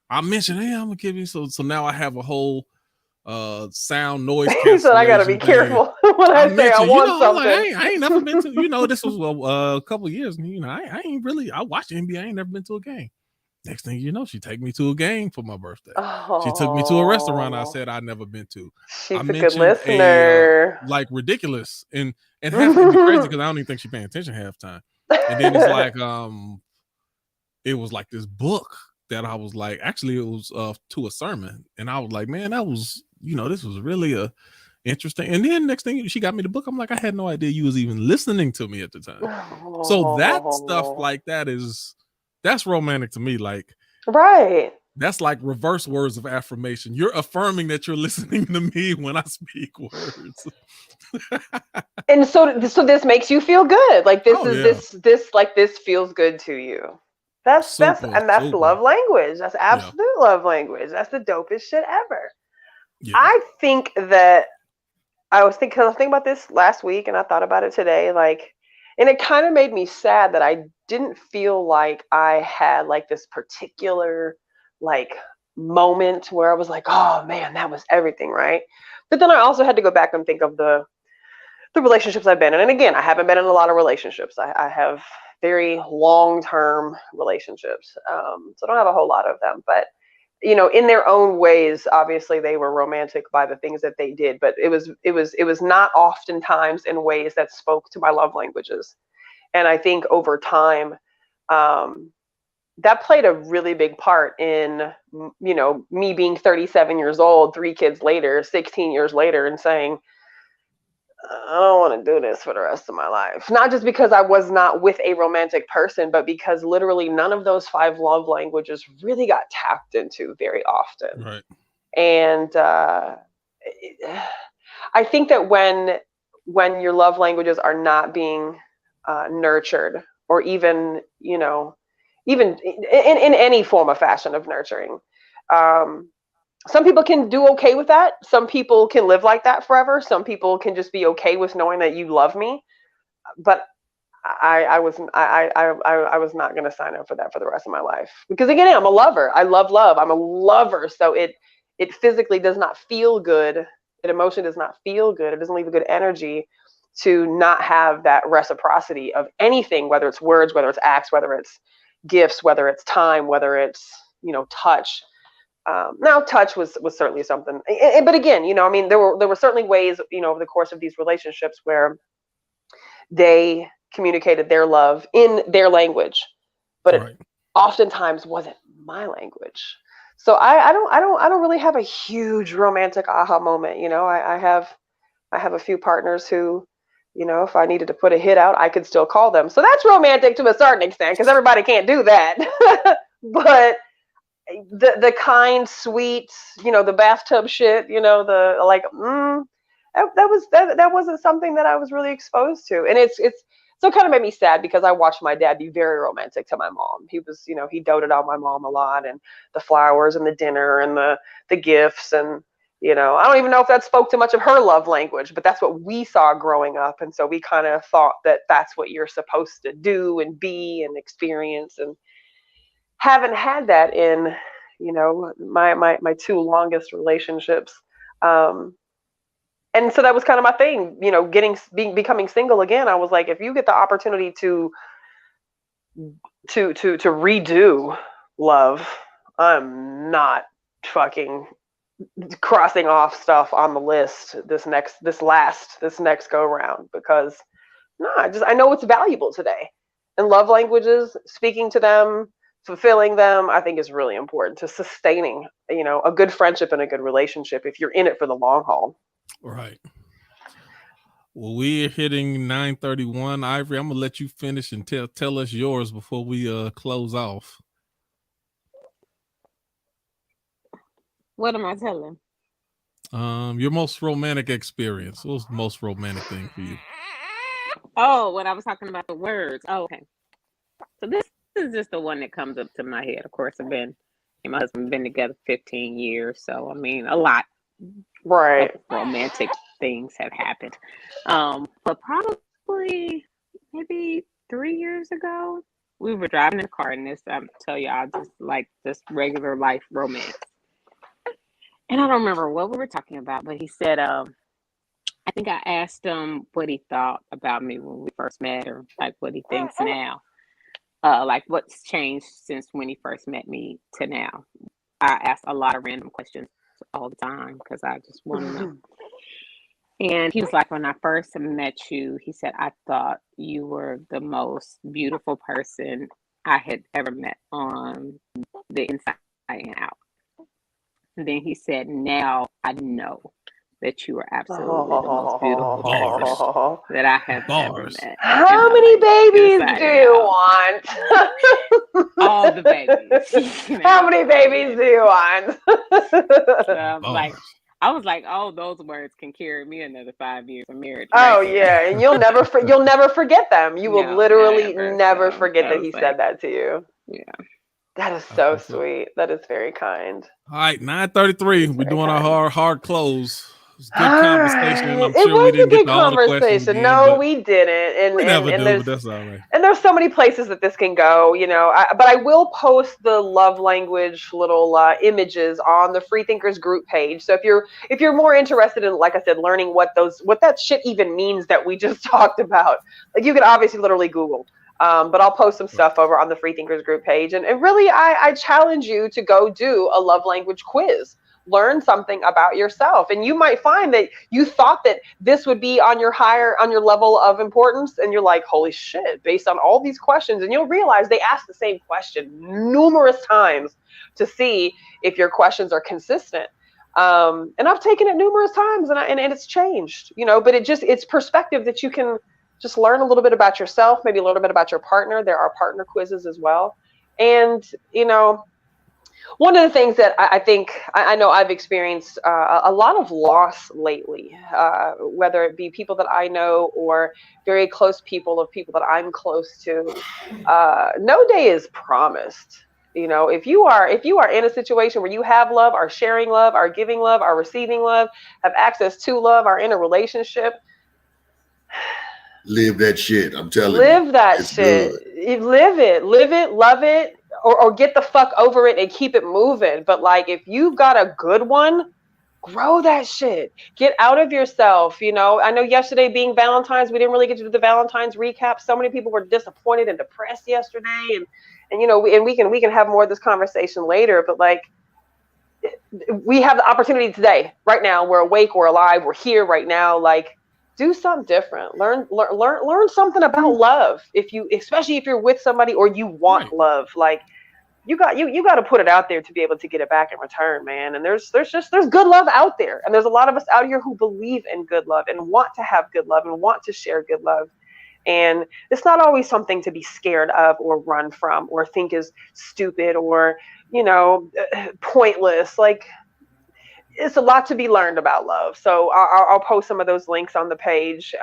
I mentioned, hey, I'm gonna give you so now I have a whole sound noise cancellation. So I gotta be careful when I say I want something. Like, I ain't never been to. This was a couple of years. I ain't really. I watched NBA. I ain't never been to a game. Next thing you know, she take me to a game for my birthday. She took me to a restaurant I said I'd never been to. She's a good listener. Like ridiculous and half of it be crazy because I don't even think she's paying attention half time. And then it's like it was like this book that I was like, actually it was to a sermon, and I was like, man, that was this was really interesting. And then next thing she got me the book. I'm like, I had no idea you was even listening to me at the time. So that stuff like that's romantic to me. Like, right. That's like reverse words of affirmation. You're affirming that you're listening to me when I speak words. And so this makes you feel good. Like this feels good to you. That's love language. That's absolute love language. That's the dopest shit ever. Yeah. I think that I was thinking about this last week, and I thought about it today, like, and it kind of made me sad that I didn't feel like I had like this particular like moment where I was like, oh man, that was everything, right? But then I also had to go back and think of the relationships I've been in. And again, I haven't been in a lot of relationships. I have very long-term relationships. So I don't have a whole lot of them, but in their own ways, obviously they were romantic by the things that they did, but it was not oftentimes in ways that spoke to my love languages. And I think over time, that played a really big part in, me being 37 years old, 3 kids later, 16 years later, and saying, I don't want to do this for the rest of my life. Not just because I was not with a romantic person, but because literally none of those 5 love languages really got tapped into very often. Right. And I think that when your love languages are not being nurtured, or even even in any form of fashion of nurturing, some people can do okay with that. Some people can live like that forever. Some people can just be okay with knowing that you love me. But I was not going to sign up for that for the rest of my life, because again, I'm a lover. I love love. I'm a lover. So it physically does not feel good. That emotion does not feel good. It doesn't leave a good energy to not have that reciprocity of anything, whether it's words, whether it's acts, whether it's gifts, whether it's time, whether it's touch. Now touch was certainly something, but again, I mean, there were certainly ways, over the course of these relationships where they communicated their love in their language, but right. It oftentimes wasn't my language. So I don't really have a huge romantic aha moment. I have a few partners who, if I needed to put a hit out, I could still call them. So that's romantic to a certain extent, because everybody can't do that. But the kind, sweet, the bathtub shit, the like, that wasn't something that I was really exposed to. And it's so it kind of made me sad, because I watched my dad be very romantic to my mom. He was, he doted on my mom a lot, and the flowers and the dinner and the gifts, and I don't even know if that spoke to much of her love language, but that's what we saw growing up. And so we kind of thought that that's what you're supposed to do and be and experience, and haven't had that in, my 2 longest relationships. And so that was kind of my thing, becoming single again. I was like, if you get the opportunity to redo love, I'm not fucking crossing off stuff on the list this next go round, because I know it's valuable today. And love languages, speaking to them, fulfilling them, I think is really important to sustaining, a good friendship and a good relationship if you're in it for the long haul. Right. Well, we're hitting 9:31. Ivory, I'm gonna let you finish and tell us yours before we close off. What am I telling? Your most romantic experience. What was the most romantic thing for you? Oh, when I was talking about the words. Oh, okay. So this is just the one that comes up to my head. Of course, me and my husband have been together 15 years. So, I mean, a lot. Right. Romantic things have happened. But probably maybe 3 years ago, we were driving in a car, and this, I'm tell y'all, just like this regular life romance. And I don't remember what we were talking about, but he said, I think I asked him what he thought about me when we first met, or like what he thinks now. Like what's changed since when he first met me to now. I ask a lot of random questions all the time because I just want to know. And he was like, when I first met you, he said, I thought you were the most beautiful person I had ever met on the inside and out. And then he said, now I know that you are absolutely the most beautiful person that I have ever met. How many babies do you want? All the babies. How many babies do you want? I was like, oh, those words can carry me another 5 years of marriage. Oh yeah, and you'll never forget them. You will literally never forget that he said that to you. Yeah. That is so sweet. That is very kind. All right, 9:33. We're doing our hard close. Good conversation. I'm it sure was we didn't a good get to all the questions conversation. again, No, we didn't. And we never do, there's but that's all right. and there's so many places that this can go, you know. But I will post the love language little images on the Freethinkers group page. So if you're more interested in, like I said, learning what that shit even means that we just talked about, like you can obviously literally Google. But I'll post some stuff over on the Freethinkers group page. And really, I challenge you to go do a love language quiz. Learn something about yourself. And you might find that you thought that this would be on your level of importance. And you're like, holy shit, based on all these questions. And you'll realize they ask the same question numerous times to see if your questions are consistent. And I've taken it numerous times and it's changed, you know, but it's perspective that you can just learn a little bit about yourself, maybe a little bit about your partner. There are partner quizzes as well. And, you know, one of the things that I think I know I've experienced a lot of loss lately, whether it be people that I know or very close people that I'm close to. No day is promised. You know, if you are in a situation where you have love, are sharing love, are giving love, are receiving love, have access to love, are in a relationship, live that shit. I'm telling you. Live that shit. Live it, love it, or get the fuck over it and keep it moving. But like, if you've got a good one, grow that shit. Get out of yourself. You know, I know yesterday being Valentine's, we didn't really get to do the Valentine's recap. So many people were disappointed and depressed yesterday, and you know, we can have more of this conversation later. But like, we have the opportunity today, right now. We're awake, we're alive, we're here right now. Like, do something different. Learn something about love. Especially if you're with somebody or you want love, like you got to put it out there to be able to get it back in return, man. And there's good love out there, and there's a lot of us out here who believe in good love and want to have good love and want to share good love. And it's not always something to be scared of or run from or think is stupid or, you know, pointless. Like, it's a lot to be learned about love. So I'll post some of those links on the page.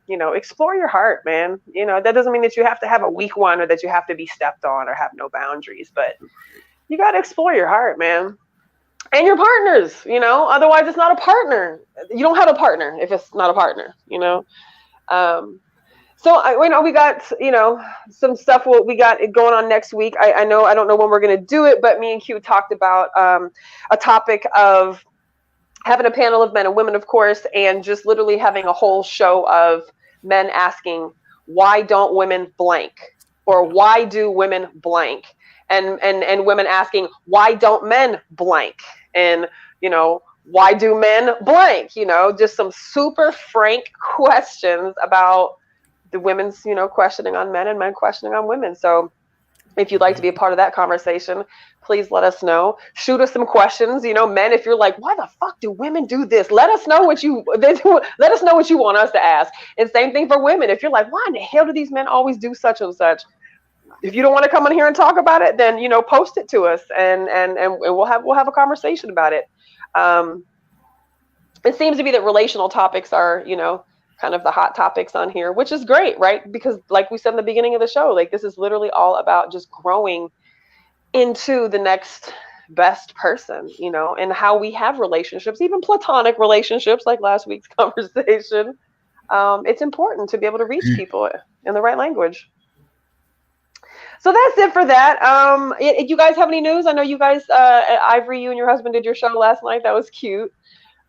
You know, explore your heart, man. You know, that doesn't mean that you have to have a weak one or that you have to be stepped on or have no boundaries, but you got to explore your heart, man. And your partners, you know, otherwise it's not a partner. You don't have a partner if it's not a partner, you know? So you know, we got, you know, some stuff we got going on next week. I don't know when we're going to do it, but me and Q talked about a topic of having a panel of men and women, of course, and just literally having a whole show of men asking, why don't women blank? Or why do women blank? And women asking, why don't men blank? And, you know, why do men blank? You know, just some super frank questions about the women's, you know, questioning on men and men questioning on women. So if you'd like to be a part of that conversation, please let us know. Shoot us some questions. You know, men, if you're like, why the fuck do women do this? Let us know what you want us to ask. And same thing for women. If you're like, why in the hell do these men always do such and such? If you don't want to come in here and talk about it, then, you know, post it to us and we'll have a conversation about it. It seems to be that relational topics are, you know, kind of the hot topics on here, which is great, right? Because like we said in the beginning of the show, like this is literally all about just growing into the next best person, you know, and how we have relationships, even platonic relationships, like last week's conversation. It's important to be able to reach people in the right language. So that's it for that. You guys have any news? I know you guys, Ivory, you and your husband did your show last night. That was cute.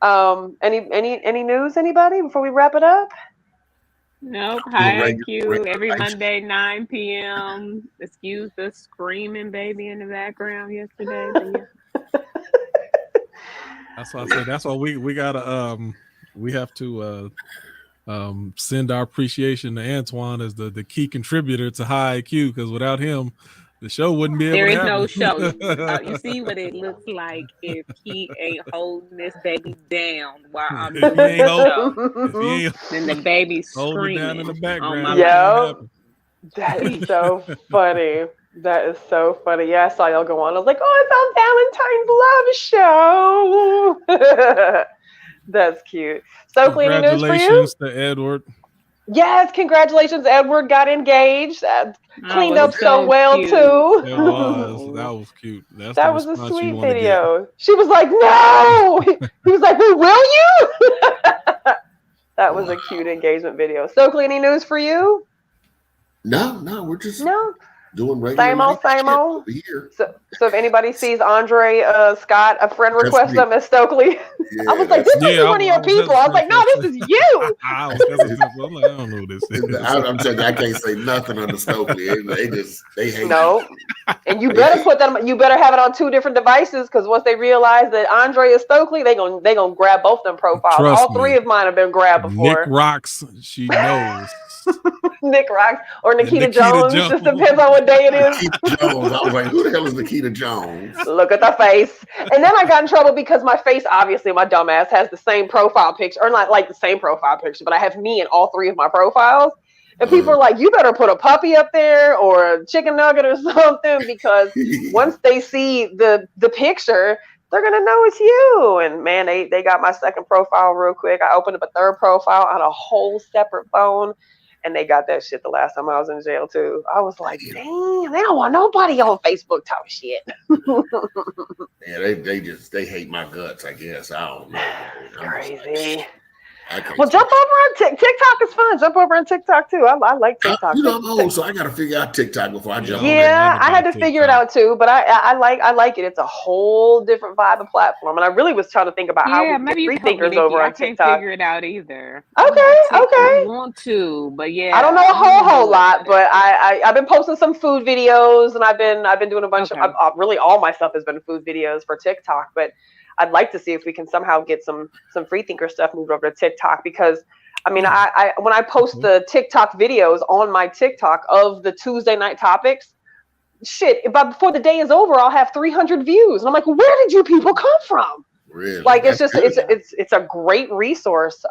Any news, anybody, before we wrap it up? Nope. Hi, IQ. Every Monday, 9 p.m. Excuse the screaming baby in the background yesterday. That's why I said. That's why we gotta we have to send our appreciation to Antoine as the key contributor to High IQ, because without him, the show wouldn't be able to happen. There is no show. You see what it looks like if he ain't holding this baby down while I'm doing the show. Then the baby's screaming down in the background. That is so funny. That is so funny. Yeah, I saw y'all go on. I was like, oh, it's our Valentine's love show. That's cute. So, any news for you? Congratulations to Edward. Yes, congratulations, Edward got engaged. Cleaned up so well cute. too. It was. That was cute. That's that the was a response you sweet want to video. get. She was like, "No." He was like, "Well, will you?" That was a cute engagement video. Stokely, any news for you? No, we're just doing Same regular old. over here. So if anybody sees Andre Scott, a friend request them as Stokely, yeah, I was like, this is one of your people. I was like, no, this is you. I was hesitant. I'm like, I don't know who this is. I'm telling you, I can't say nothing under Stokely. They hate no. And you better put that. You better have it on 2 different devices because once they realize that Andre is Stokely, they gonna grab both them profiles. Trust All 3 of mine have been grabbed before. Nick rocks. She knows. Nick Rocks or Nikita Jones. Just depends on what day it is. Nikita Jones. I was like, who the hell is Nikita Jones? Look at the face. And then I got in trouble because my face, obviously, my dumb ass has the same profile picture, or not like the same profile picture, but I have me in all 3 of my profiles. And people are like, you better put a puppy up there or a chicken nugget or something because once they see the picture, they're gonna know it's you. And man, they got my second profile real quick. I opened up a 3rd profile on a whole separate phone. And they got that shit the last time I was in jail too. I was like, damn, they don't want nobody on Facebook talking shit. Yeah, they hate my guts, I guess. I don't know. Crazy. Well, jump over on TikTok is fun. Jump over on TikTok too. I like TikTok. So I got to figure out TikTok before I jump. Yeah, I had to figure it out too, but I like it. It's a whole different vibe of platform, and I really was trying to think about how we get freethinkers over on TikTok. I can't figure it out either. Okay. I want to, but yeah, I don't know a whole lot, but I've been posting some food videos, and I've been doing a bunch of really all my stuff has been food videos for TikTok, but I'd like to see if we can somehow get some freethinker stuff moved over to TikTok because I mean I when I post the TikTok videos on my TikTok of the Tuesday night topics, shit, but before the day is over, I'll have 300 views, and I'm like, where did you people come from? Really? Like it's just it's a great resource.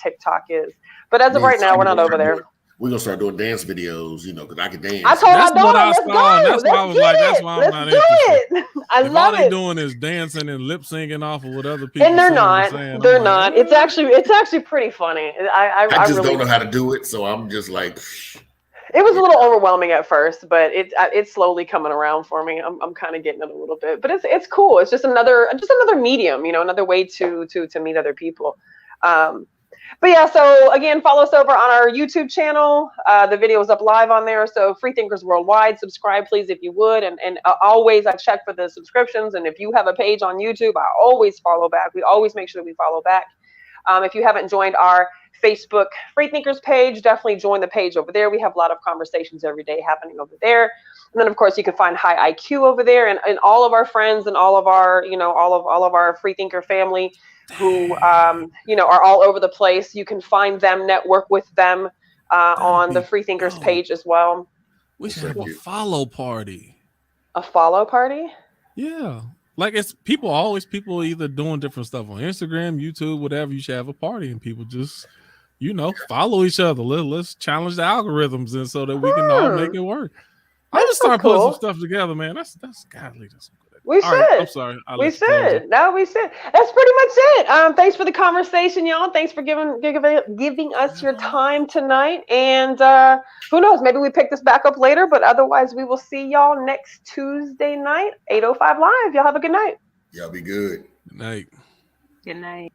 TikTok is, but as of right now, we're not over there. We're gonna start doing dance videos, because I can dance. I told my daughter, let's go. That's why I was like, that's why I'm not interested. I love it. All they're doing is dancing and lip syncing off of what other people. And they're not. They're not. It's actually pretty funny. I just really don't know how to do it, so I'm just like. It was a little overwhelming at first, but it's slowly coming around for me. I'm kind of getting it a little bit, but it's cool. It's just another medium, another way to meet other people. But yeah, so again, follow us over on our YouTube channel. The video is up live on there. So Freethinkers Worldwide, subscribe please if you would. And always I check for the subscriptions. And if you have a page on YouTube, I always follow back. We always make sure that we follow back. If you haven't joined our Facebook Freethinkers page, definitely join the page over there. We have a lot of conversations every day happening over there. And then of course you can find High IQ over there and all of our friends and all of our, all of our Freethinker family who are all over the place. You can find them, network with them on the Freethinkers page as well. We should have a follow party. A follow party? Yeah. Like it's people either doing different stuff on Instagram, YouTube, whatever. You should have a party and people just, follow each other. Let's challenge the algorithms and so that we can all make it work. I'm gonna start putting some stuff together, man. That's godly. We should. Right, I'm sorry. We should. No, we should. That's pretty much it. Thanks for the conversation, y'all. Thanks for giving us your time tonight. And who knows? Maybe we pick this back up later. But otherwise, we will see y'all next Tuesday night, 8:05 live. Y'all have a good night. Y'all be good. Good night. Good night.